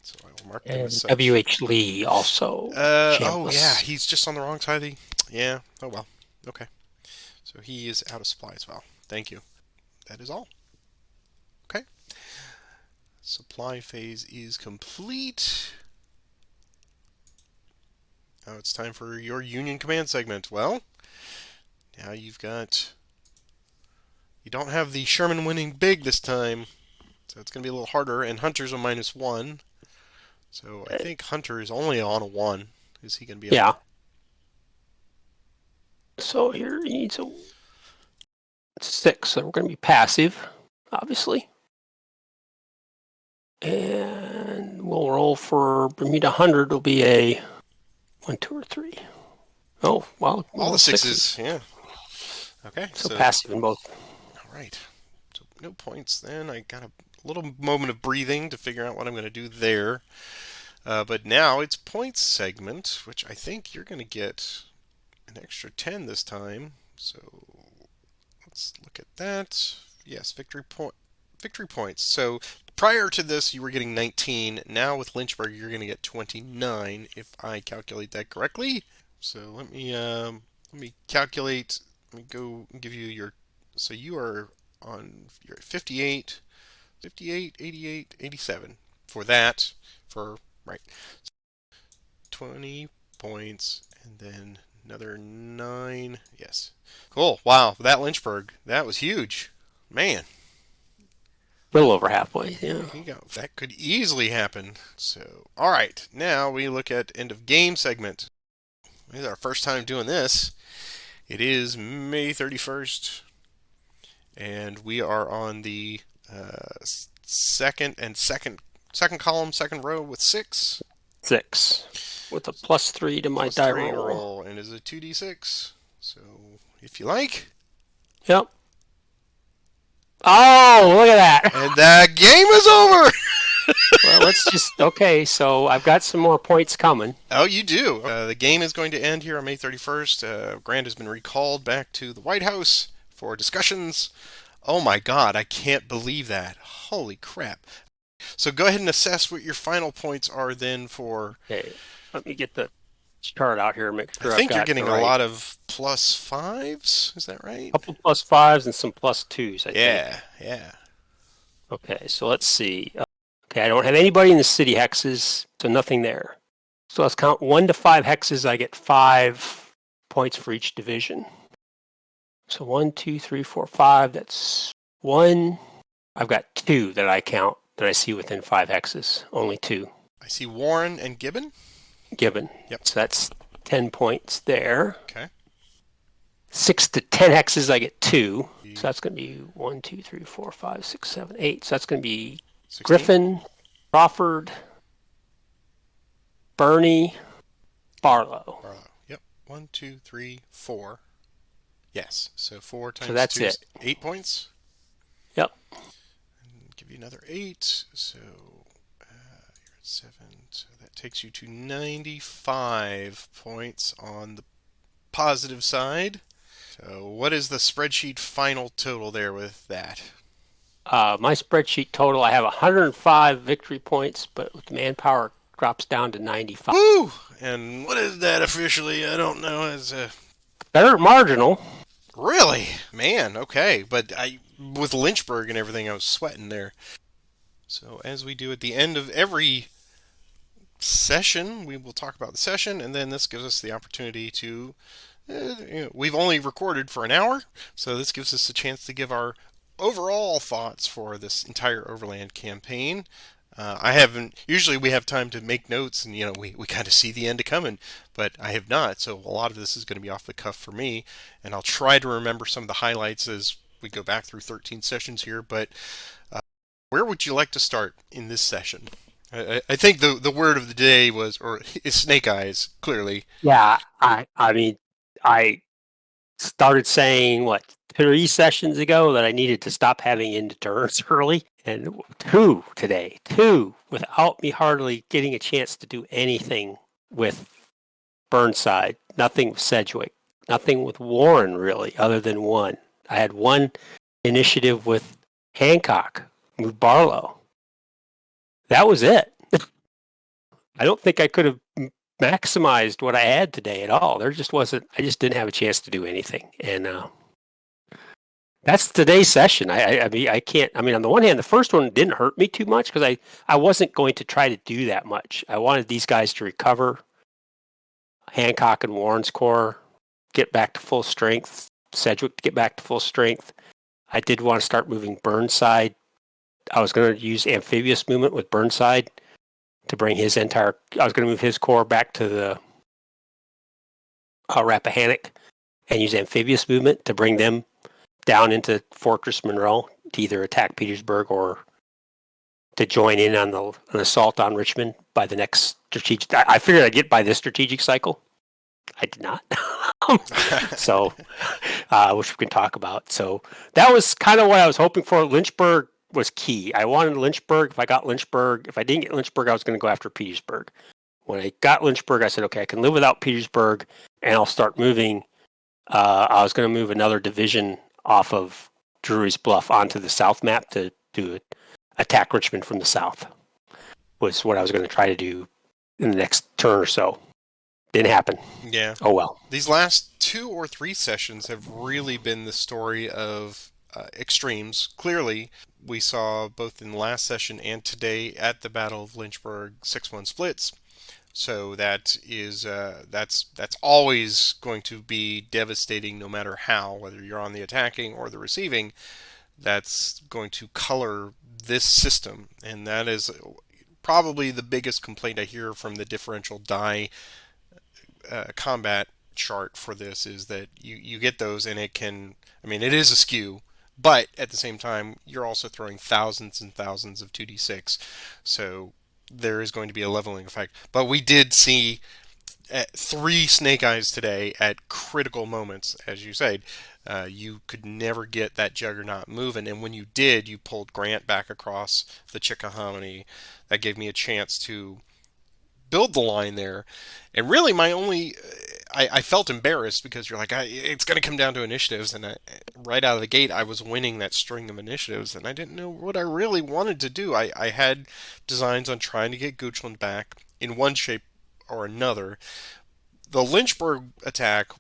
Speaker 2: So I will mark them as
Speaker 1: And
Speaker 2: such.
Speaker 1: W.H. Lee also
Speaker 2: Oh yeah,
Speaker 1: shambless.
Speaker 2: he's just on the wrong side of the. Yeah, oh well. Okay. So he is out of supply as well. Thank you. That is all. Okay. Supply phase is complete. Now it's time for your Union Command segment. Well, now you've got. You don't have the Sherman winning big this time, so it's going to be a little harder. And Hunter's a -1. So I think Hunter is only on a 1. Is he going to be able
Speaker 1: Yeah.
Speaker 2: to?
Speaker 1: So here he needs a 6. So we're going to be passive, obviously. And we'll roll for Bermuda 100 will be a 1, 2, or 3. Oh, well,
Speaker 2: All the
Speaker 1: 6s.
Speaker 2: sixes, yeah. Okay,
Speaker 1: So passive in both.
Speaker 2: all right. So no points then. I got a little moment of breathing to figure out what I'm going to do there. But now it's points segment, which I think you're going to get an extra 10 this time. So let's look at that. Yes, victory points. So prior to this, you were getting 19. Now with Lynchburg, you're going to get 29 if I calculate that correctly. So let me calculate. Let me go and give you your. So you're at 58, 58, 88, 87 for that. For right, 20 points and then another 9. Yes. Cool. Wow. That Lynchburg, that was huge. Man.
Speaker 1: A little over halfway, yeah.
Speaker 2: There you go. That could easily happen. So, all right. Now we look at end of game segment. This is our first time doing this. It is May 31st, and we are on the second column, second row with 6.
Speaker 1: 6 with a +3 to my
Speaker 2: Plus
Speaker 1: die
Speaker 2: 3
Speaker 1: roll.
Speaker 2: roll, and is a 2d6. So, if you like.
Speaker 1: Yep. Oh, look at that.
Speaker 2: And that game is over!
Speaker 1: Well, let's just, okay, so I've got some more points coming.
Speaker 2: Oh, you do. The game is going to end here on May 31st. Grant has been recalled back to the White House for discussions. Oh my God, I can't believe that. Holy crap. So go ahead and assess what your final points are then for.
Speaker 1: Okay, let me get the chart out here and make
Speaker 2: I
Speaker 1: sure I've
Speaker 2: think you're
Speaker 1: got the
Speaker 2: getting a
Speaker 1: right.
Speaker 2: lot of +5s. Is that right?
Speaker 1: Couple +5s and some +2s, I think.
Speaker 2: Yeah, yeah.
Speaker 1: Okay, so let's see. Okay, I don't have anybody in the city hexes, so nothing there. So let's count 1 to 5 hexes. I get 5 points for each division. So 1, 2, 3, 4, 5. That's 1. I've got 2 that I count that I see within 5 hexes. Only 2
Speaker 2: I see Warren and Gibbon.
Speaker 1: given.
Speaker 2: Yep.
Speaker 1: So that's 10 points there.
Speaker 2: Okay.
Speaker 1: 6 to 10 hexes, I get 2. So that's going to be 1, 2, 3, 4, 5, 6, 7, 8. So that's going to be
Speaker 2: 16.
Speaker 1: Griffin, Crawford, Bernie, Barlow.
Speaker 2: Yep. 1, 2, 3, 4. Yes. So 4 times
Speaker 1: So that's
Speaker 2: 2 is
Speaker 1: it.
Speaker 2: 8 points.
Speaker 1: Yep.
Speaker 2: And give you another 8. So you're at 7. So that takes you to 95 points on the positive side. So what is the spreadsheet final total there with that?
Speaker 1: My spreadsheet total, I have 105 victory points, but with manpower drops down to 95.
Speaker 2: Woo! And what is that officially? I don't know. It's
Speaker 1: Better marginal.
Speaker 2: really, man. Okay, but with Lynchburg and everything, I was sweating there. So as we do at the end of every session, we will talk about the session, and then this gives us the opportunity to. We've only recorded for an hour, so this gives us a chance to give our overall thoughts for this entire Overland campaign. I haven't. Usually we have time to make notes, and we kind of see the end coming, but I have not. So a lot of this is going to be off the cuff for me, and I'll try to remember some of the highlights as we go back through 13 sessions here. But where would you like to start in this session? I think the word of the day is snake eyes. Clearly,
Speaker 1: Yeah, I mean, I started saying what 3 sessions ago that I needed to stop having into turns early, and two without me hardly getting a chance to do anything with Burnside, nothing with Sedgwick, nothing with Warren really, other than one. I had one initiative with Hancock, with Barlow. That was it. I don't think I could have maximized what I had today at all. There just wasn't. I just didn't have a chance to do anything, and that's today's session. I mean, I can't. I mean, on the one hand, the first one didn't hurt me too much because I wasn't going to try to do that much. I wanted these guys to recover. Hancock and Warren's core get back to full strength. Sedgwick to get back to full strength. I did want to start moving Burnside. I was going to use amphibious movement with Burnside to bring his entire. I was going to move his core back to the Rappahannock and use amphibious movement to bring them down into Fortress Monroe to either attack Petersburg or to join in on an assault on Richmond by the next strategic. I figured I'd get by this strategic cycle. I did not. So, which we can talk about. So that was kind of what I was hoping for. Lynchburg was key. I wanted Lynchburg. If I got Lynchburg, if I didn't get Lynchburg, I was going to go after Petersburg. When I got Lynchburg, I said, okay, I can live without Petersburg, and I'll start moving. I was going to move another division off of Drury's Bluff onto the south map to attack Richmond from the south. Was what I was going to try to do in the next turn or so. Didn't happen.
Speaker 2: Yeah.
Speaker 1: Oh well.
Speaker 2: These last 2 or 3 sessions have really been the story of extremes. Clearly, we saw both in the last session and today at the Battle of Lynchburg 6-1 splits. So that is that's always going to be devastating, no matter how, whether you're on the attacking or the receiving. That's going to color this system, and that is probably the biggest complaint I hear from the differential die combat chart for this is that you get those and it can, I mean, it is a skew, but at the same time, you're also throwing thousands and thousands of 2d6. So there is going to be a leveling effect. But we did see 3 snake eyes today at critical moments, as you said. You could never get that juggernaut moving, and when you did, you pulled Grant back across the Chickahominy. That gave me a chance to build the line there. And really, I felt embarrassed because you're like, it's going to come down to initiatives, and right out of the gate, I was winning that string of initiatives, and I didn't know what I really wanted to do. I had designs on trying to get Goochland back in one shape or another. The Lynchburg attack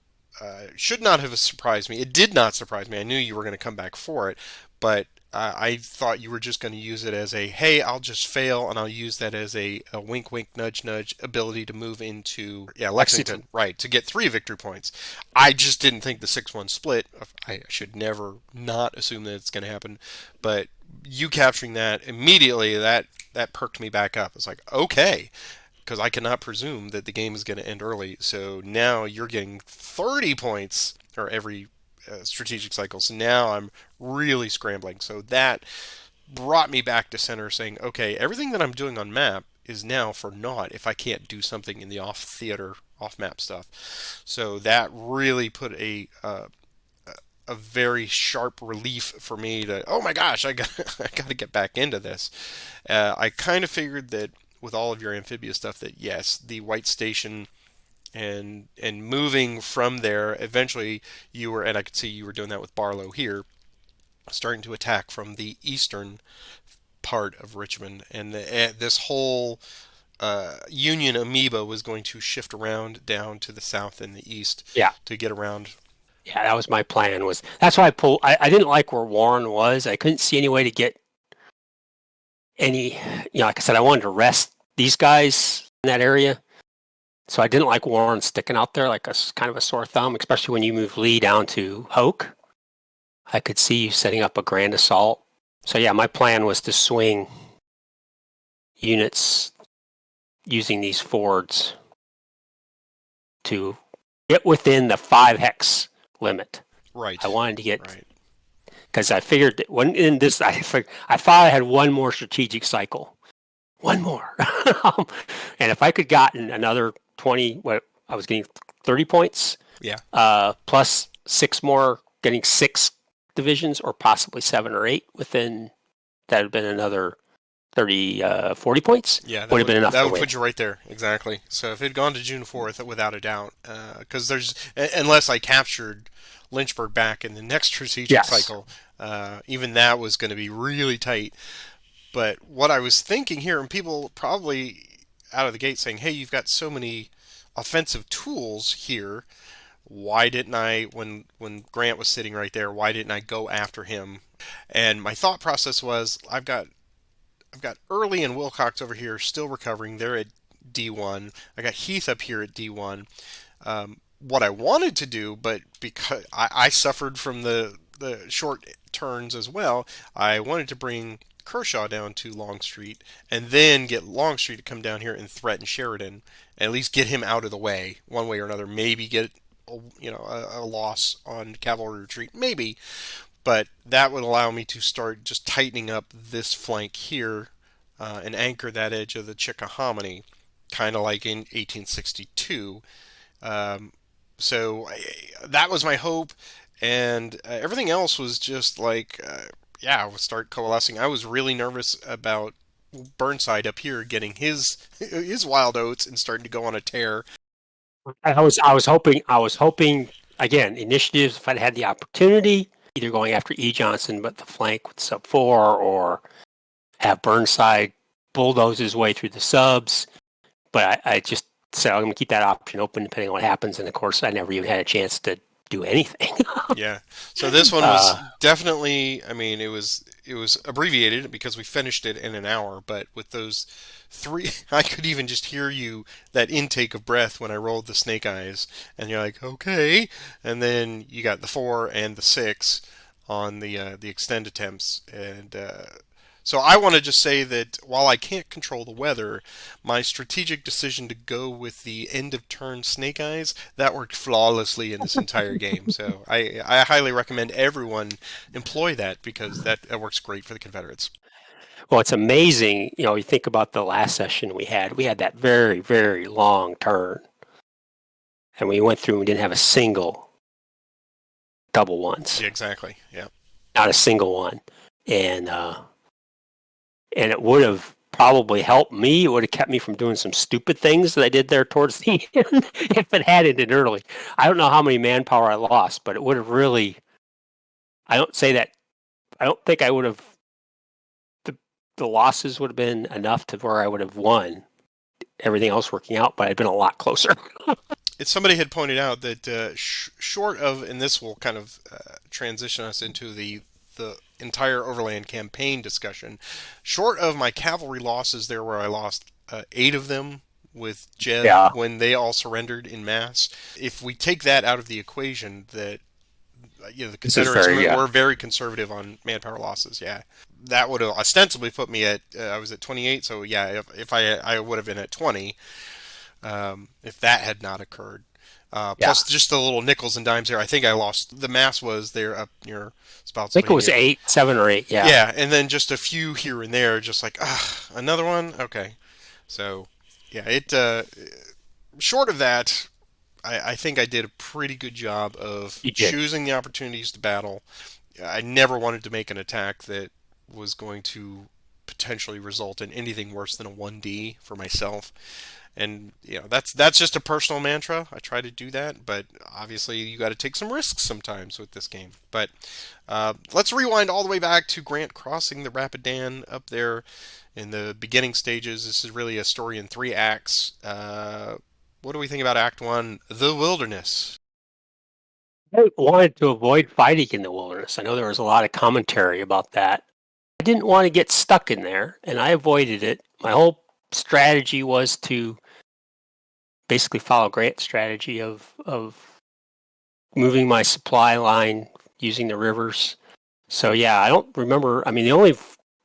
Speaker 2: should not have surprised me. It did not surprise me. I knew you were going to come back for it, but I thought you were just going to use it as a, hey, I'll just fail, and I'll use that as a wink, wink, nudge, nudge ability to move into Lexington, right, to get 3 victory points. I just didn't think the 6-1 split, I should never not assume that it's going to happen, but you capturing that immediately, that perked me back up. It's like, okay, because I cannot presume that the game is going to end early. So now you're getting 30 points or every strategic cycle. So now I'm really scrambling. So that brought me back to center saying, okay, everything that I'm doing on map is now for naught if I can't do something in the off map stuff. So that really put a very sharp relief for me to, oh my gosh, I got to get back into this. I kind of figured that with all of your amphibious stuff that yes, the White Station and moving from there, eventually you were, and I could see you were doing that with Barlow here, starting to attack from the eastern part of Richmond, and this whole Union amoeba was going to shift around down to the south and the east to get around.
Speaker 1: Yeah, that was my plan. That's why I pulled. I didn't like where Warren was. I couldn't see any way to get any. Like I said, I wanted to rest these guys in that area. So I didn't like Warren sticking out there like a kind of a sore thumb, especially when you move Lee down to Hoke. I could see you setting up a grand assault. So yeah, my plan was to swing units using these fords to get within the 5 hex limit.
Speaker 2: Right.
Speaker 1: I wanted to get,
Speaker 2: right.
Speaker 1: because I figured that when in this, I thought I had one more strategic cycle. One more. And if I could gotten another 20, what I was getting 30 points,
Speaker 2: Yeah.
Speaker 1: Plus 6 more, getting 6 divisions or possibly 7 or 8 within, that would have been another 30, 40 points.
Speaker 2: Yeah,
Speaker 1: Would have been enough
Speaker 2: that
Speaker 1: to
Speaker 2: would
Speaker 1: win.
Speaker 2: put you right there, exactly. So if it had gone to June 4th, without a doubt, because unless I captured Lynchburg back in the next strategic
Speaker 1: Yes.
Speaker 2: cycle, even that was going to be really tight. But what I was thinking here, and people probably out of the gate saying, "Hey, you've got so many offensive tools here. Why didn't I, when Grant was sitting right there, why didn't I go after him?" And my thought process was, I've got Early and Wilcox over here still recovering. They're at D1. I got Heath up here at D1. What I wanted to do, but because I suffered from the short turns as well, I wanted to bring Kershaw down to Longstreet and then get Longstreet to come down here and threaten Sheridan, and at least get him out of the way one way or another. Maybe get a loss on cavalry retreat, maybe. But that would allow me to start just tightening up this flank here and anchor that edge of the Chickahominy, kind of like in 1862. That was my hope, and everything else was just like, I would start coalescing. I was really nervous about Burnside up here getting his wild oats and starting to go on a tear.
Speaker 1: I was hoping again, initiatives, if I'd had the opportunity, either going after E. Johnson but the flank with sub 4, or have Burnside bulldoze his way through the subs. But I just said I'm going to keep that option open depending on what happens. And of course, I never even had a chance to do anything.
Speaker 2: Yeah. So this one was definitely, I mean, it was abbreviated because we finished it in an hour, but with those 3, I could even just hear that intake of breath when I rolled the snake eyes, and you're like, okay, and then you got the 4 and the 6 on the extend attempts, and so I want to just say that while I can't control the weather, my strategic decision to go with the end of turn snake eyes, that worked flawlessly in this entire game. So I highly recommend everyone employ that, because that works great for the Confederates.
Speaker 1: Well, it's amazing. You think about the last session we had that very, very long turn. And we went through and we didn't have a single double ones.
Speaker 2: Yeah, exactly. Yeah.
Speaker 1: Not a single one. And it would have probably helped me. It would have kept me from doing some stupid things that I did there towards the end if it had ended early. I don't know how many manpower I lost, but it would have really. I don't think I would have. The losses would have been enough to where I would have won. Everything else working out, but I'd been a lot closer.
Speaker 2: Somebody had pointed out that short of, and this will kind of transition us into the entire Overland campaign discussion, short of my cavalry losses there, where I lost 8 of them with Jeb when they all surrendered in mass. If we take that out of the equation, that the Confederates were very conservative on manpower losses. Yeah, that would have ostensibly put me at I was at 28. So yeah, if I would have been at 20 if that had not occurred. Plus just the little nickels and dimes there. I think I lost. The mass was there up near Spotsylvania.
Speaker 1: I think it was 8, 7 or 8. Yeah.
Speaker 2: Yeah, and then just a few here and there, just like, another one. Okay, so yeah, it. Short of that, I think I did a pretty good job of choosing the opportunities to battle. I never wanted to make an attack that was going to potentially result in anything worse than a 1D for myself. And that's just a personal mantra. I try to do that, but obviously you got to take some risks sometimes with this game. But let's rewind all the way back to Grant crossing the Rapidan up there in the beginning stages. This is really a story in 3 acts. What do we think about Act 1, The Wilderness?
Speaker 1: I wanted to avoid fighting in the wilderness. I know there was a lot of commentary about that. I didn't want to get stuck in there, and I avoided it. My whole strategy was to basically follow Grant's strategy of moving my supply line using the rivers. So yeah, I don't remember. I mean, the only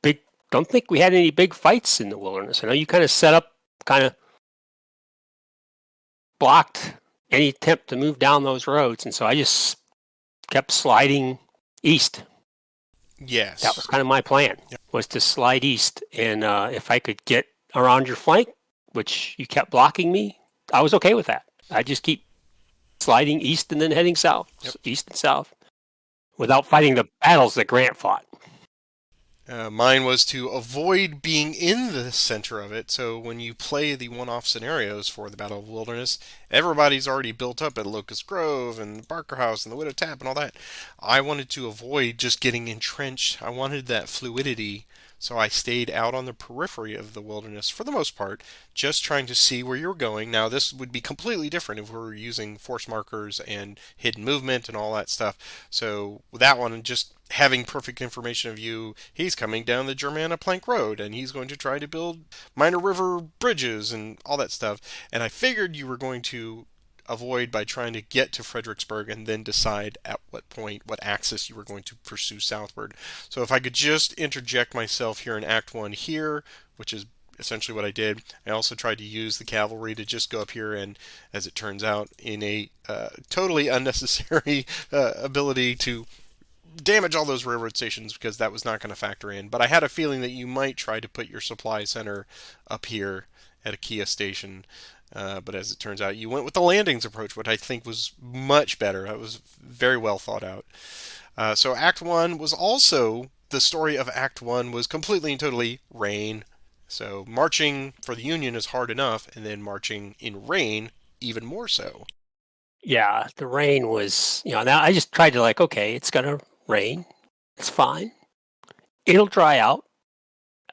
Speaker 1: big don't think we had any big fights in the wilderness. I know you kind of set up, kind of blocked any attempt to move down those roads, and so I just kept sliding east. That was
Speaker 2: Yes.
Speaker 1: kind of my plan,
Speaker 2: Yep.
Speaker 1: was to slide east, and if I could get around your flank, which you kept blocking me, I was okay with that. I just keep sliding east and then heading south,
Speaker 2: Yep.
Speaker 1: east and south, without fighting the battles that Grant fought.
Speaker 2: Mine was to avoid being in the center of it. So when you play the one-off scenarios for the Battle of the Wilderness, everybody's already built up at Locust Grove and Barker House and the Widow Tap and all that. I wanted to avoid just getting entrenched. I wanted that fluidity. So I stayed out on the periphery of the wilderness for the most part, just trying to see where you're going. Now, this would be completely different if we were using force markers and hidden movement and all that stuff. So with that one, just having perfect information of you, he's coming down the Germana Plank Road and he's going to try to build minor river bridges and all that stuff. And I figured you were going to avoid by trying to get to Fredericksburg and then decide at what point, what axis you were going to pursue southward. So if I could just interject myself here in Act 1 here, which is essentially what I did. I also tried to use the cavalry to just go up here and, as it turns out, in a totally unnecessary ability to damage all those railroad stations because that was not going to factor in. But I had a feeling that you might try to put your supply center up here at a Kia station. But as it turns out, you went with the landings approach, which I think was much better. That was very well thought out. So Act 1 was also, the story of Act 1 was completely and totally rain. So marching for the Union is hard enough, and then marching in rain even more so.
Speaker 1: Yeah, the rain was, now I just tried to okay, it's going to rain. It's fine. It'll dry out.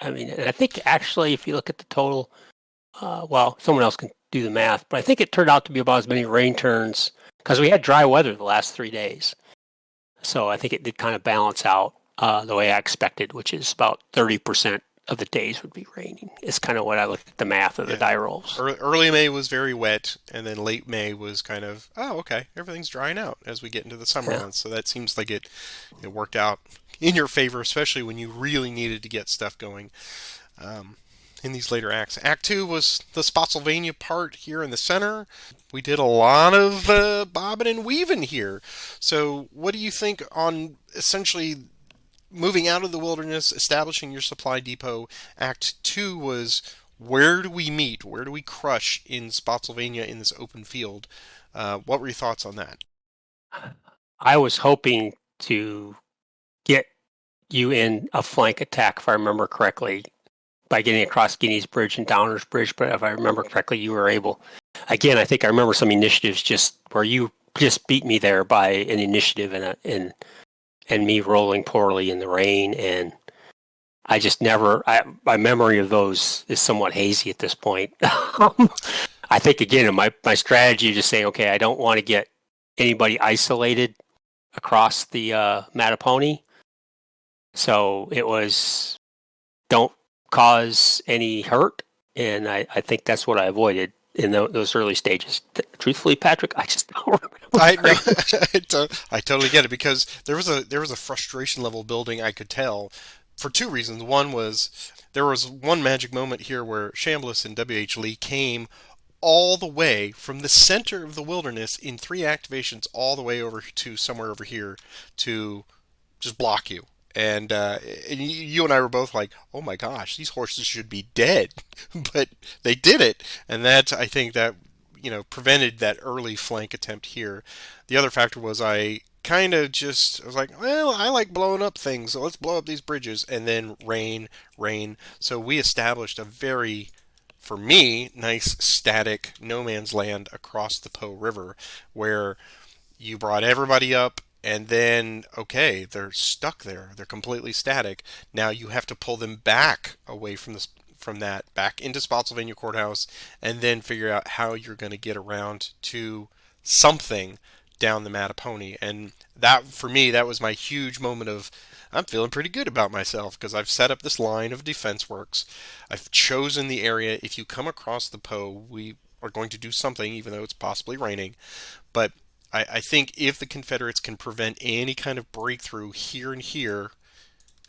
Speaker 1: I mean, and I think actually, if you look at the total, someone else can do the math, but I think it turned out to be about as many rain turns because we had dry weather the last 3 days. So I think it did kind of balance out the way I expected, which is about 30% of the days would be raining. It's kind of what I looked at the math of the die rolls.
Speaker 2: Early May was very wet, and then late May was kind of, oh, okay, everything's drying out as we get into the summer months. So that seems like it worked out in your favor, especially when you really needed to get stuff going in these later acts. Act 2 was the Spotsylvania part here in the center. We did a lot of bobbing and weaving here. So what do you think on essentially moving out of the wilderness, establishing your supply depot? Act 2 was, where do we meet? Where do we crush in Spotsylvania in this open field? What were your thoughts on that?
Speaker 1: I was hoping to get you in a flank attack, if I remember correctly, by getting across Guinea's Bridge and Downers Bridge. But if I remember correctly, you were able. Again, I think I remember some initiatives just where you just beat me there by an initiative and me rolling poorly in the rain, and I just never. My memory of those is somewhat hazy at this point. I think again, my strategy is just saying, okay, I don't want to get anybody isolated across the Mattapony, so it was don't cause any hurt, and I think that's what I avoided in those early stages. Truthfully, Patrick, I just don't remember.
Speaker 2: I totally get it because there was a frustration level building. I could tell for two reasons. One was there was one magic moment here where Chambliss and W.H. Lee came all the way from the center of the wilderness in 3 activations all the way over to somewhere over here to just block you. And you and I were both like, "Oh my gosh, these horses should be dead," but they did it, and that I think that prevented that early flank attempt here. The other factor was I was like, well, I like blowing up things, so let's blow up these bridges, and then rain, rain. So we established a very, for me, nice static no man's land across the Po River, where you brought everybody up and then okay, they're stuck there, they're completely static. Now you have to pull them back away from that back into Spotsylvania Courthouse and then figure out how you're going to get around to something down the Mattapony. And that for me, that was my huge moment of I'm feeling pretty good about myself because I've set up this line of defense works. I've chosen the area. If you come across the Po, we are going to do something even though it's possibly raining. But I think if the Confederates can prevent any kind of breakthrough here and here,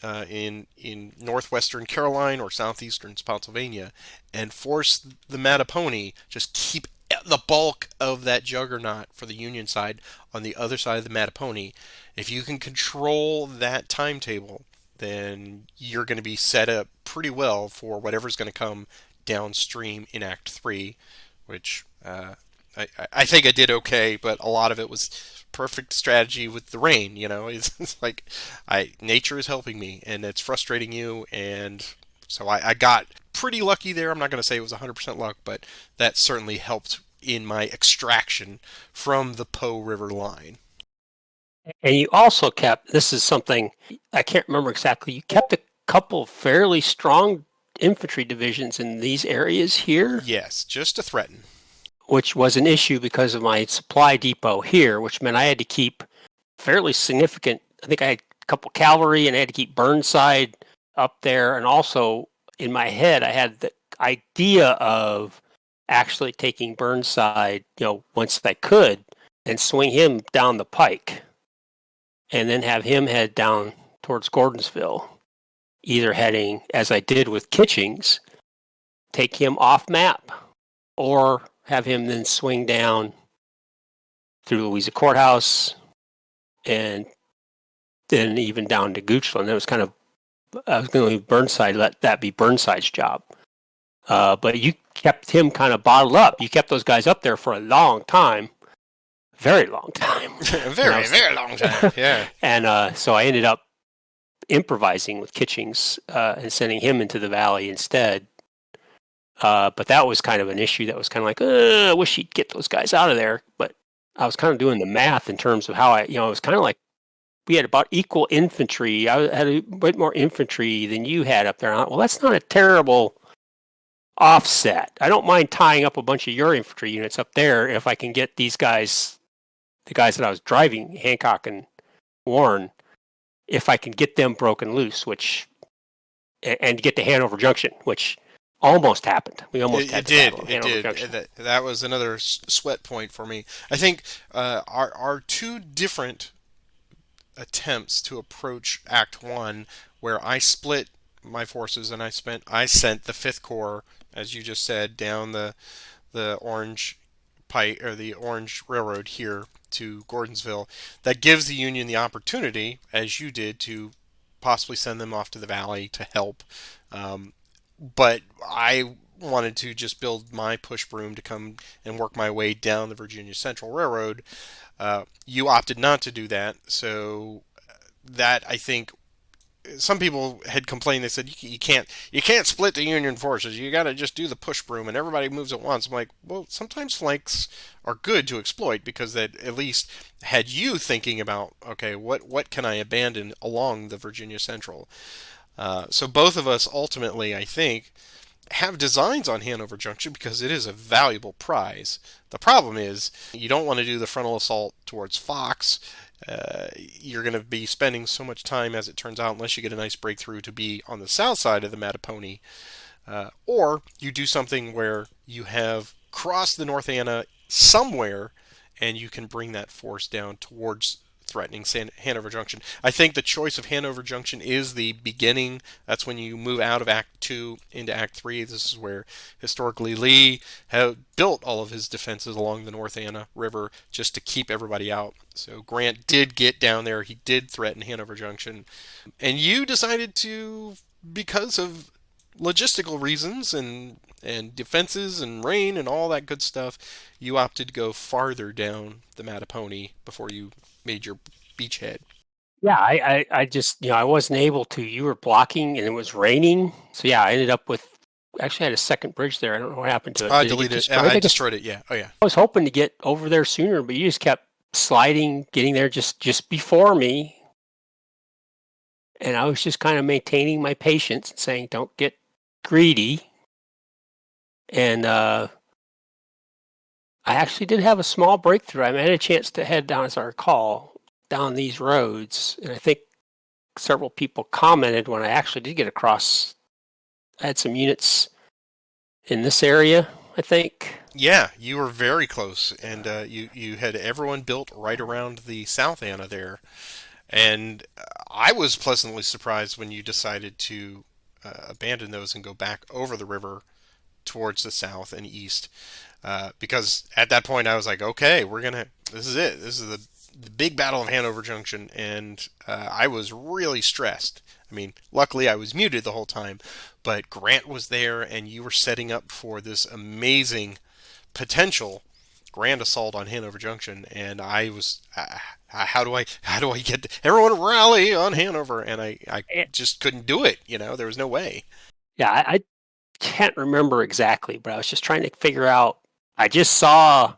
Speaker 2: in northwestern Caroline or southeastern Spotsylvania, and force the Mattapony just keep the bulk of that juggernaut for the Union side on the other side of the Mattapony. If you can control that timetable, then you're going to be set up pretty well for whatever's going to come downstream in Act 3, which I think I did okay, but a lot of it was perfect strategy with the rain. It's like nature is helping me, and it's frustrating you, and so I got pretty lucky there. I'm not going to say it was 100% luck, but that certainly helped in my extraction from the Po River line.
Speaker 1: And you also kept, this is something I can't remember exactly, you kept a couple fairly strong infantry divisions in these areas here.
Speaker 2: Yes, just to threaten.
Speaker 1: Which was an issue because of my supply depot here, which meant I had to keep fairly significant. I think I had a couple cavalry and I had to keep Burnside up there. And also in my head, I had the idea of actually taking Burnside, once I could, and swing him down the pike and then have him head down towards Gordonsville, either heading, as I did with Kitchings, take him off map, or have him then swing down through Louisa Courthouse and then even down to Goochland. That was kind of, I was going to leave Burnside, let that be Burnside's job. But you kept him kind of bottled up. You kept those guys up there for a long time. Very long time.
Speaker 2: Very long time, yeah.
Speaker 1: And so I ended up improvising with Kitchings and sending him into the valley instead. But that was kind of an issue that was kind of like, I wish he'd get those guys out of there. But I was kind of doing the math in terms of how it was kind of like we had about equal infantry. I had a bit more infantry than you had up there. Well, that's not a terrible offset. I don't mind tying up a bunch of your infantry units up there if I can get these guys, the guys that I was driving, Hancock and Warren, if I can get them broken loose, and get to Hanover Junction, which almost happened. We almost had
Speaker 2: It did. That was another sweat point for me. I think our two different attempts to approach Act 1, where I split my forces and I sent the 5th Corps, as you just said, down the Orange Pike or the Orange Railroad here to Gordonsville. That gives the Union the opportunity, as you did, to possibly send them off to the valley to help. But I wanted to just build my push broom to come and work my way down the Virginia Central Railroad. You opted not to do that, so that, I think, some people had complained. They said you can't split the Union forces. You got to just do the push broom, and everybody moves at once. I'm like, well, sometimes flanks are good to exploit because that at least had you thinking about, okay, what can I abandon along the Virginia Central. So both of us ultimately, I think, have designs on Hanover Junction because it is a valuable prize. The problem is you don't want to do the frontal assault towards Fox. You're going to be spending so much time, as it turns out, unless you get a nice breakthrough, to be on the south side of the Mattapony. Or you do something where you have crossed the North Anna somewhere and you can bring that force down towards threatening Hanover Junction. I think the choice of Hanover Junction is the beginning. That's when you move out of Act 2 into Act 3. This is where historically Lee had built all of his defenses along the North Anna River just to keep everybody out. So Grant did get down there. He did threaten Hanover Junction. And you decided to, because of logistical reasons and defenses and rain and all that good stuff, you opted to go farther down the Mattapony before you made your beachhead.
Speaker 1: Yeah, I just, I wasn't able to. You were blocking and it was raining. So yeah, I ended up with, actually had a second bridge there. I don't know what happened to it.
Speaker 2: I deleted it. I destroyed it, yeah. Oh, yeah.
Speaker 1: I was hoping to get over there sooner, but you just kept sliding, getting there just before me. And I was just kind of maintaining my patience and saying, don't get greedy. And I actually did have a small breakthrough. I had a chance to head down, as I recall, down these roads. And I think several people commented when I actually did get across. I had some units in this area, I think.
Speaker 2: Yeah, you were very close. And you had everyone built right around the South Anna there. And I was pleasantly surprised when you decided to abandon those and go back over the river towards the south and east. Because at that point I was like, okay, this is it. This is the big battle of Hanover Junction, and I was really stressed. I mean, luckily I was muted the whole time, but Grant was there, and you were setting up for this amazing potential grand assault on Hanover Junction, and I was, how do I get everyone rally on Hanover, and I
Speaker 1: Eh,
Speaker 2: just couldn't do it. There was no way.
Speaker 1: Yeah, I can't remember exactly, but I was just trying to figure out. I just saw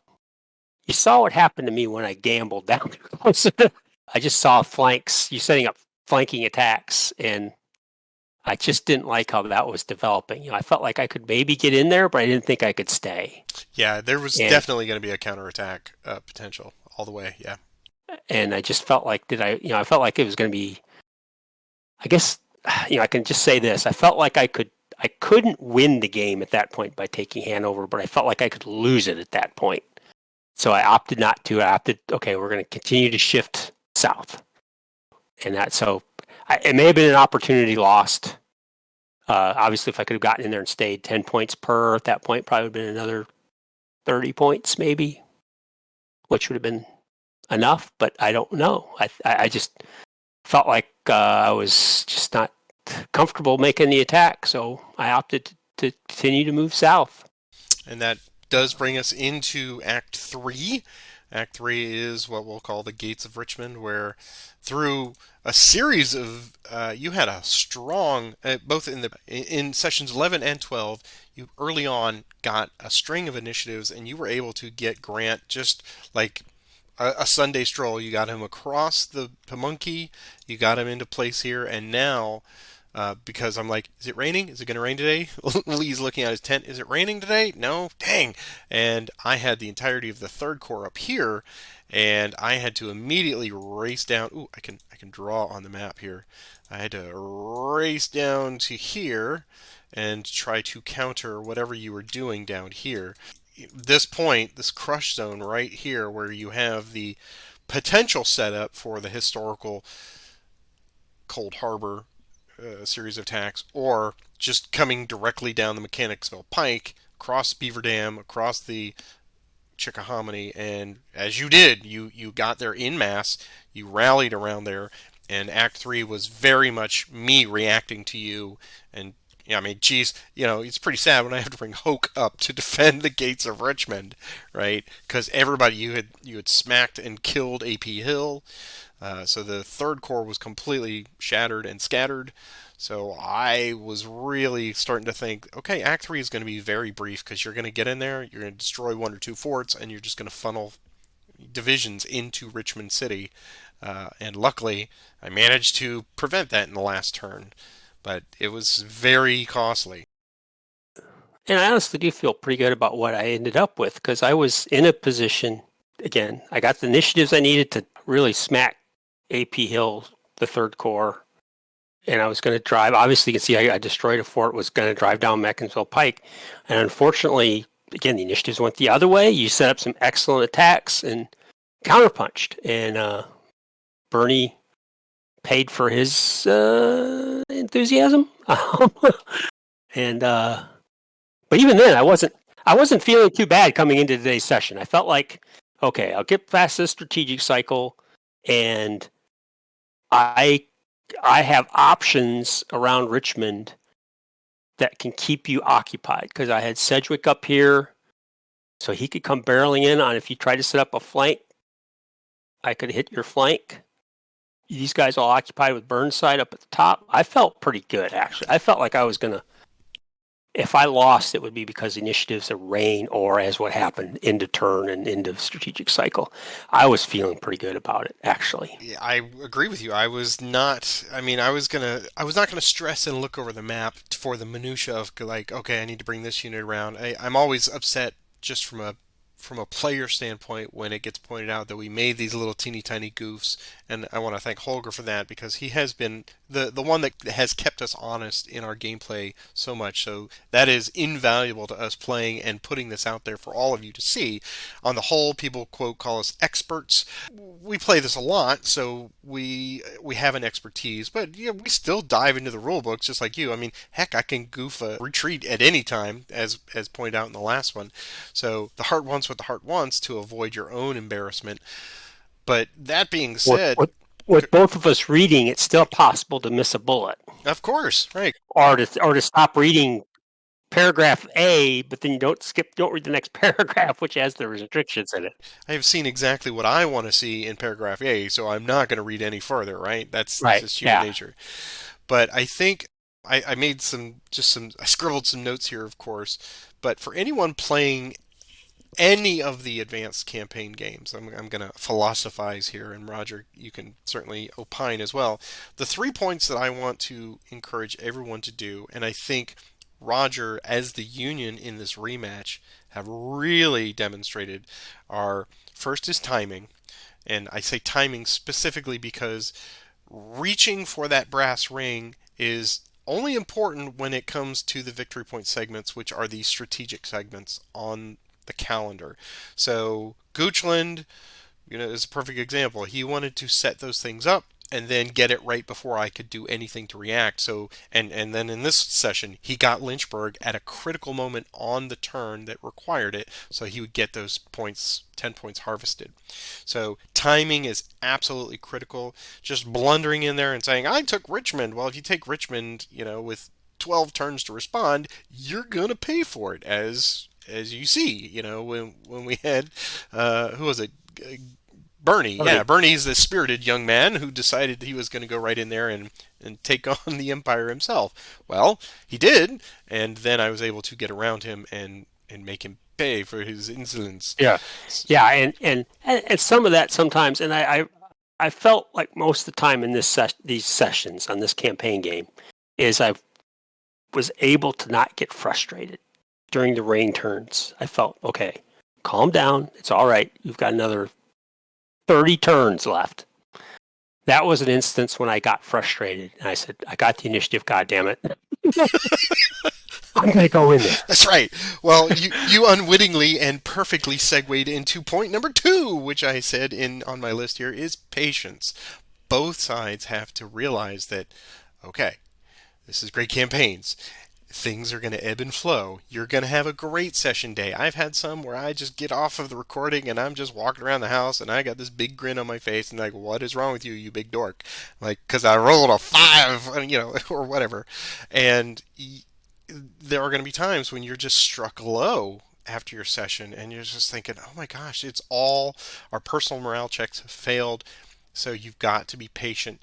Speaker 1: you saw what happened to me when I gambled down there. I just saw flanks, you setting up flanking attacks, and I just didn't like how that was developing. I felt like I could maybe get in there, but I didn't think I could stay.
Speaker 2: Yeah, there was
Speaker 1: And
Speaker 2: definitely going to be a counterattack potential all the way. Yeah.
Speaker 1: and I just felt like I felt like it was going to be. I guess I can just say this. I felt like I couldn't win the game at that point by taking Hanover, but I felt like I could lose it at that point. So I opted not to. I opted, okay, we're going to continue to shift south. And it may have been an opportunity lost. Obviously, if I could have gotten in there and stayed 10 points per at that point, probably would have been another 30 points maybe, which would have been enough, but I don't know. I just felt like I was just not comfortable making the attack, so I opted to continue to move south.
Speaker 2: And that does bring us into Act 3. Act 3 is what we'll call the Gates of Richmond, where through a series of you had a strong both in sessions 11 and 12, you early on got a string of initiatives, and you were able to get Grant just like a Sunday stroll. You got him across the Pamunkey, you got him into place here, and now because I'm like, is it raining? Is it going to rain today? Lee's looking at his tent. Is it raining today? No? Dang. And I had the entirety of the third corps up here, and I had to immediately race down. Ooh, I can draw on the map here. I had to race down to here and try to counter whatever you were doing down here. This point, this crush zone right here, where you have the potential setup for the historical Cold Harbor series of attacks, or just coming directly down the Mechanicsville Pike, across Beaver Dam, across the Chickahominy, and as you did, you got there in mass, you rallied around there, and Act 3 was very much me reacting to you, and yeah, I mean, geez, it's pretty sad when I have to bring Hoke up to defend the gates of Richmond, right? Because everybody you had smacked and killed AP Hill, so the third corps was completely shattered and scattered. So I was really starting to think, okay, Act 3 is going to be very brief because you're going to get in there, you're going to destroy one or two forts, and you're just going to funnel divisions into Richmond City. And luckily, I managed to prevent that in the last turn. But it was very costly.
Speaker 1: And I honestly do feel pretty good about what I ended up with because I was in a position, again, I got the initiatives I needed to really smack AP Hill, the third corps, and I was going to drive. Obviously, you can see I destroyed a fort, was going to drive down Meccansville Pike. And unfortunately, again, the initiatives went the other way. You set up some excellent attacks and counterpunched. And Bernie paid for his enthusiasm. and But even then, I wasn't feeling too bad coming into today's session. I felt like, okay, I'll get past this strategic cycle, and I have options around Richmond that can keep you occupied because I had Sedgwick up here, so he could come barreling in on if you try to set up a flank. I could hit your flank. These guys all occupied with Burnside up at the top. I felt pretty good, actually. I felt like I was going to, if I lost, it would be because initiatives of rain or as what happened into turn and into strategic cycle. I was feeling pretty good about it, actually.
Speaker 2: Yeah, I agree with you. I was not. I mean, I was not gonna stress and look over the map for the minutia of like, okay, I need to bring this unit around. I'm always upset just from a from a player standpoint when it gets pointed out that we made these little teeny tiny goofs, and I want to thank Holger for that because he has been the one that has kept us honest in our gameplay so much. So that is invaluable to us playing and putting this out there for all of you to see. On the whole, people quote call us experts. We play this a lot, so we have an expertise, but yeah, we still dive into the rule books just like you. I mean, heck, I can goof a retreat at any time, as pointed out in the last one. So the heart wants what the heart wants to avoid your own embarrassment. But that being
Speaker 1: With,
Speaker 2: said,
Speaker 1: with, with both of us reading, it's still possible to miss a bullet,
Speaker 2: of course, right?
Speaker 1: or to stop reading paragraph A, but then you don't read the next paragraph, which has the restrictions in it.
Speaker 2: I have seen exactly what I want to see in paragraph A, so I'm not going to read any further, right? That's
Speaker 1: Right.
Speaker 2: just human
Speaker 1: Yeah.
Speaker 2: nature. But I think I made I scribbled some notes here, of course. But for anyone playing any of the advanced campaign games, I'm going to philosophize here, and Roger, you can certainly opine as well. The 3 points that I want to encourage everyone to do, and I think Roger, as the Union in this rematch, have really demonstrated are first is timing. And I say timing specifically because reaching for that brass ring is only important when it comes to the victory point segments, which are the strategic segments on the calendar. So Goochland, is a perfect example. He wanted to set those things up and then get it right before I could do anything to react. So and then in this session, he got Lynchburg at a critical moment on the turn that required it, so he would get those points, 10 points harvested. So timing is absolutely critical. Just blundering in there and saying, I took Richmond. Well, if you take Richmond, with 12 turns to respond, you're going to pay for it as you see, when we had who was it? Bernie, yeah,
Speaker 1: Right.
Speaker 2: Bernie's the spirited young man who decided he was going to go right in there and take on the empire himself. Well, he did, and then I was able to get around him and make him pay for his insolence.
Speaker 1: Yeah. Yeah. And some of that sometimes, and I felt like most of the time in these sessions on this campaign game, is I was able to not get frustrated during the rain turns. I felt, okay, calm down. It's all right. You've got another 30 turns left. That was an instance when I got frustrated and I said, I got the initiative, God damn it. I'm going to go in there.
Speaker 2: That's right. Well, you unwittingly and perfectly segued into point number 2, which I said in on my list here is patience. Both sides have to realize that, okay, this is great campaigns. Things are going to ebb and flow. You're going to have a great session day. I've had some where I just get off of the recording and I'm just walking around the house and I got this big grin on my face and like, what is wrong with you, you big dork? Like, because I rolled a 5, or whatever. And there are going to be times when you're just struck low after your session and you're just thinking, oh my gosh, it's all our personal morale checks have failed. So you've got to be patient.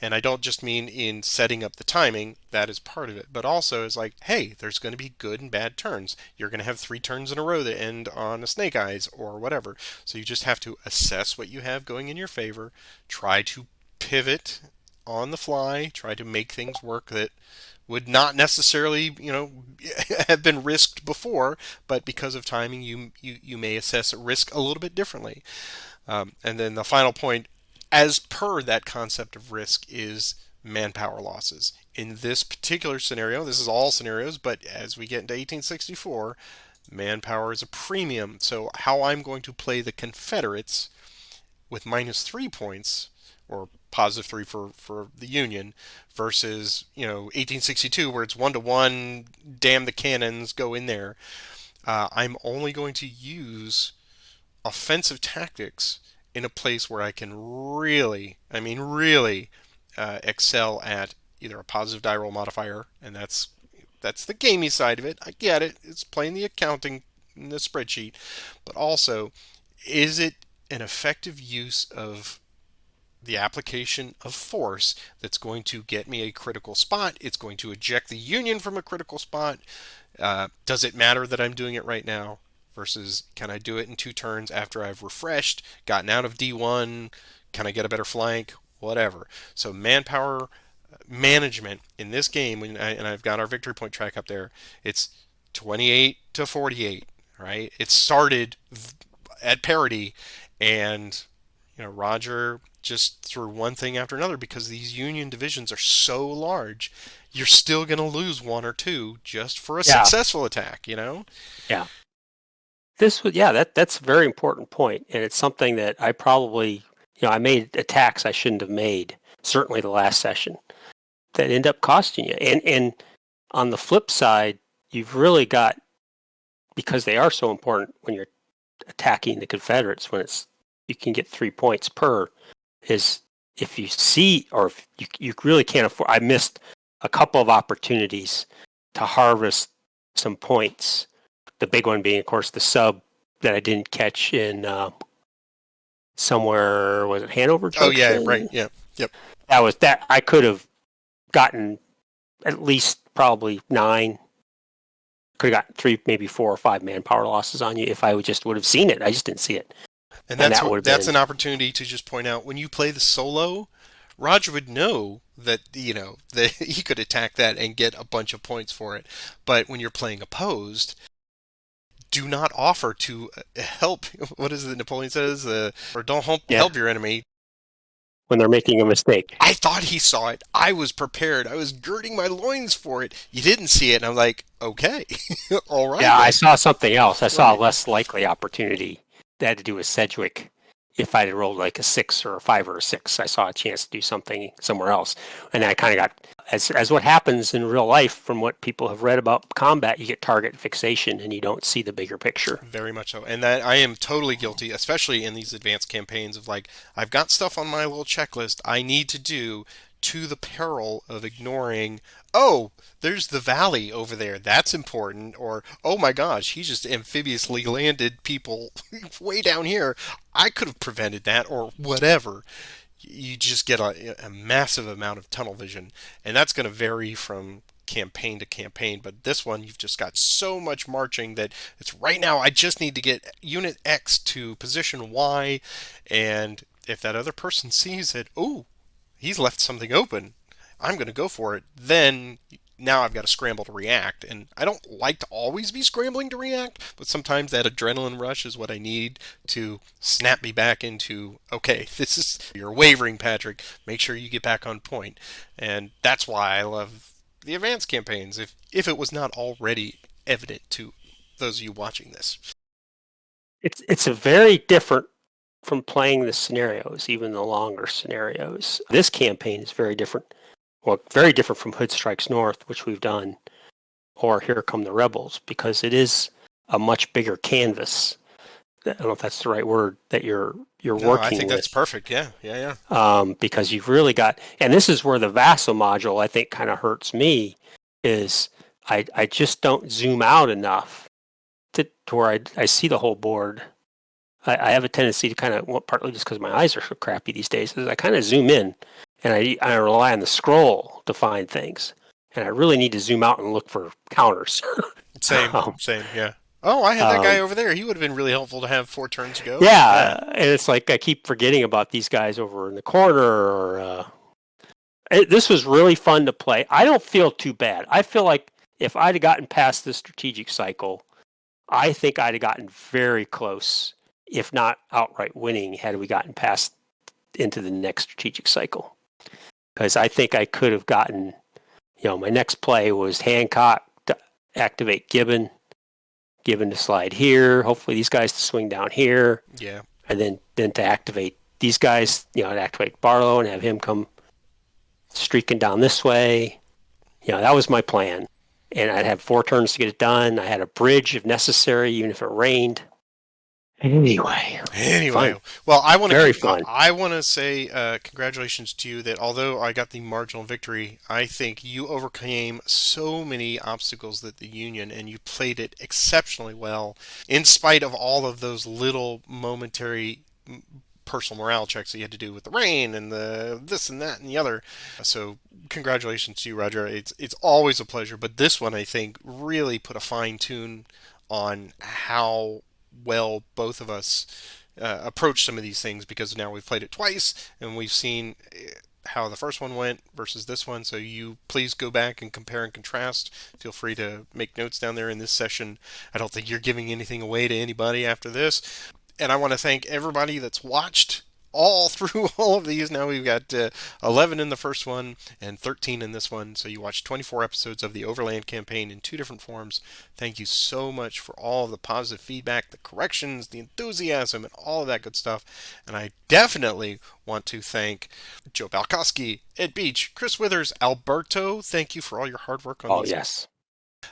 Speaker 2: And I don't just mean in setting up the timing, that is part of it, but also is like, hey, there's going to be good and bad turns. You're going to have 3 turns in a row that end on a snake eyes or whatever. So you just have to assess what you have going in your favor, try to pivot on the fly, try to make things work that would not necessarily, have been risked before, but because of timing, you may assess risk a little bit differently. And then the final point, as per that concept of risk, is manpower losses. In this particular scenario, this is all scenarios, but as we get into 1864, manpower is a premium. So how I'm going to play the Confederates with -3 points, or +3 for the Union, versus 1862 where it's 1-to-1, damn the cannons, go in there. I'm only going to use offensive tactics in a place where I can really, I mean really, excel at either a positive die roll modifier, and that's the gamey side of it. I get it. It's playing the accounting in the spreadsheet, but also, is it an effective use of the application of force that's going to get me a critical spot? It's going to eject the Union from a critical spot. Does it matter that I'm doing it right now? Versus, can I do it in 2 turns after I've refreshed, gotten out of D1? Can I get a better flank? Whatever. So manpower management in this game, and I've got our victory point track up there, it's 28 to 48. right? It started at parity, and Roger just threw one thing after another because these Union divisions are so large. You're still going to lose one or two just for a
Speaker 1: Yeah,
Speaker 2: successful attack, you know?
Speaker 1: yeah. This was yeah, that's a very important point, and it's something that I probably I made attacks I shouldn't have made. Certainly the last session that end up costing you. And on the flip side, you've really got because they are so important when you're attacking the Confederates when it's you can get 3 points per is if you see or if you really can't afford. I missed a couple of opportunities to harvest some points. The big one being, of course, the sub that I didn't catch in somewhere. Was it Hanover
Speaker 2: Oh yeah, right.
Speaker 1: Junction?
Speaker 2: Yeah. Yep.
Speaker 1: That I could have gotten at least probably 9. Could have gotten 3, maybe 4 or 5 manpower losses on you if I would have seen it. I just didn't see it,
Speaker 2: And
Speaker 1: and that would have
Speaker 2: that's
Speaker 1: been
Speaker 2: an opportunity to just point out when you play the solo, Roger would know that that he could attack that and get a bunch of points for it. But when you're playing opposed, do not offer to help. What is it Napoleon says? Or don't
Speaker 1: yeah
Speaker 2: help your enemy.
Speaker 1: when they're making a mistake.
Speaker 2: I thought he saw it. I was prepared. I was girding my loins for it. You didn't see it, and I'm like, okay, all right
Speaker 1: Yeah, I
Speaker 2: then.
Speaker 1: saw something else. I saw a
Speaker 2: Right.
Speaker 1: less likely opportunity that had to do with Sedgwick. If I'd rolled like a 6 or a 5 or a 6, I saw a chance to do something somewhere else. And I kind of got, as what happens in real life from what people have read about combat, you get target fixation and you don't see the bigger picture.
Speaker 2: Very much so. And that I am totally guilty, especially in these advanced campaigns of like, I've got stuff on my little checklist I need to do to the peril of ignoring, oh, there's the valley over there. That's important. Or, oh my gosh, he just amphibiously landed people way down here. I could have prevented that or whatever. You just get a massive amount of tunnel vision, and that's going to vary from campaign to campaign. But this one, you've just got so much marching that it's right now. I just need to get Unit X to position Y, and if that other person sees it, oh, he's left something open. I'm going to go for it. Then now I've got to scramble to react. And I don't like to always be scrambling to react, but sometimes that adrenaline rush is what I need to snap me back into, okay, this is, you're wavering, Patrick. Make sure you get back on point. And that's why I love the advanced campaigns, if it was not already evident to those of you watching this.
Speaker 1: It's a very different from playing the scenarios, even the longer scenarios. This campaign is very different. Well, very different from Hood Strikes North, which we've done, or Here Come the Rebels, because it is a much bigger canvas. I don't know if that's the right word that you're
Speaker 2: No, I
Speaker 1: working
Speaker 2: think that's
Speaker 1: with,
Speaker 2: perfect. Yeah, yeah, yeah.
Speaker 1: because you've really got, and this is where the Vassal module I think kind of hurts me, is I just don't zoom out enough to where I see the whole board. I have a tendency to kind of, well, partly just because my eyes are so crappy these days, is I kind of zoom in and I rely on the scroll to find things. And I really need to zoom out and look for counters.
Speaker 2: Same,
Speaker 1: um,
Speaker 2: same, yeah. Oh, I had that guy
Speaker 1: um,
Speaker 2: over there. He would have been really helpful to have 4 turns ago. Yeah.
Speaker 1: yeah, and it's like I keep forgetting about these guys over in the corner. Or this was really fun to play. I don't feel too bad. I feel like if I'd have gotten past this strategic cycle, I think I'd have gotten very close, if not outright winning, had we gotten past into the next strategic cycle. Because I think I could have gotten, my next play was Hancock to activate Gibbon to slide here. Hopefully these guys to swing down here,
Speaker 2: Yeah.
Speaker 1: and then to activate these guys, to activate Barlow and have him come streaking down this way. That was my plan. And I'd have 4 turns to get it done. I had a bridge if necessary, even if it rained. Anyway,
Speaker 2: Anyway,
Speaker 1: fun.
Speaker 2: well,
Speaker 1: Very fun.
Speaker 2: I want to say congratulations to you that although I got the marginal victory, I think you overcame so many obstacles that the Union and you played it exceptionally well in spite of all of those little momentary personal morale checks that you had to do with the rain and the this and that and the other. So congratulations to you, Roger. It's always a pleasure, but this one I think really put a fine tune on how well both of us approach some of these things because now we've played it twice and we've seen how the first one went versus this one. So you please go back and compare and contrast. Feel free to make notes down there in this session. I don't think you're giving anything away to anybody after this. And I want to thank everybody that's watched all through all of these. Now we've got 11 in the first one and 13 in this one. So you watched 24 episodes of the Overland campaign in 2 different forms. Thank you so much for all of the positive feedback, the corrections, the enthusiasm, and all of that good stuff. And I definitely want to thank Joe Balkowski, Ed Beach, Chris Withers, Alberto. Thank you for all your hard work on
Speaker 1: Oh,
Speaker 2: these
Speaker 1: yes.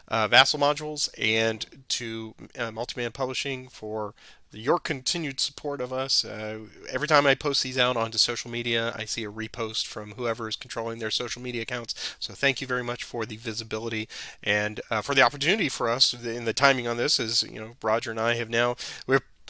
Speaker 2: Vassal modules, and to Multiman Publishing for your continued support of us. Every time I post these out onto social media, I see a repost from whoever is controlling their social media accounts. So thank you very much for the visibility and for the opportunity for us. In the timing on this is, Roger and I have now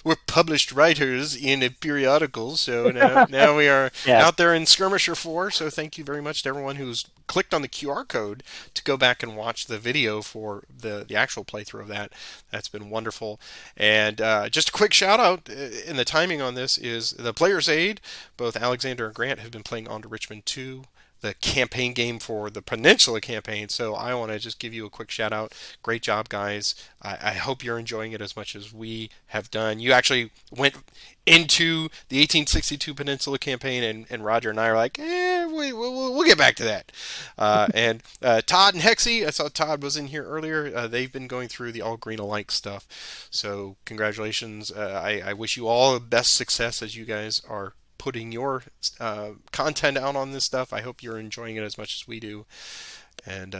Speaker 2: we're published writers in a periodical, so now we are
Speaker 1: Yes.
Speaker 2: out there in Skirmisher 4. So thank you very much to everyone who's clicked on the QR code to go back and watch the video for the actual playthrough of that. That's been wonderful. And just a quick shout out in the timing on this is the Player's Aid. Both Alexander and Grant have been playing On to Richmond 2, the campaign game for the Peninsula campaign. So I want to just give you a quick shout out. Great job, guys. I hope you're enjoying it as much as we have done. You actually went into the 1862 Peninsula campaign, and Roger and I are like, we'll get back to that. And Todd and Hexy, I saw Todd was in here earlier. They've been going through the All Green Alike stuff. So congratulations. I wish you all the best success as you guys are putting your content out on this stuff. I hope you're enjoying it as much as we do. And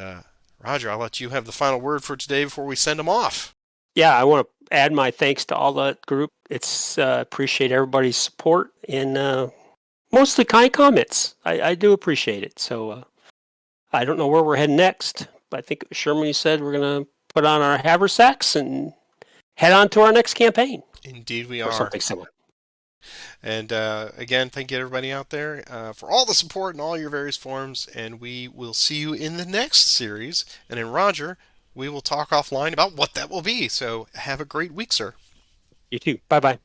Speaker 2: Roger, I'll let you have the final word for today before we send them off.
Speaker 1: Yeah, I want to add my thanks to all the group. It's appreciate everybody's support and mostly kind comments. I do appreciate it. So I don't know where we're heading next, but I think Sherman, you said we're going to put on our haversacks and head on to our next campaign.
Speaker 2: Indeed, we
Speaker 1: Or
Speaker 2: are.
Speaker 1: something similar.
Speaker 2: And again, thank you everybody out there for all the support in all your various forms. And we will see you in the next series. And in Roger, we will talk offline about what that will be. So have a great week, sir.
Speaker 1: You too. Bye-bye.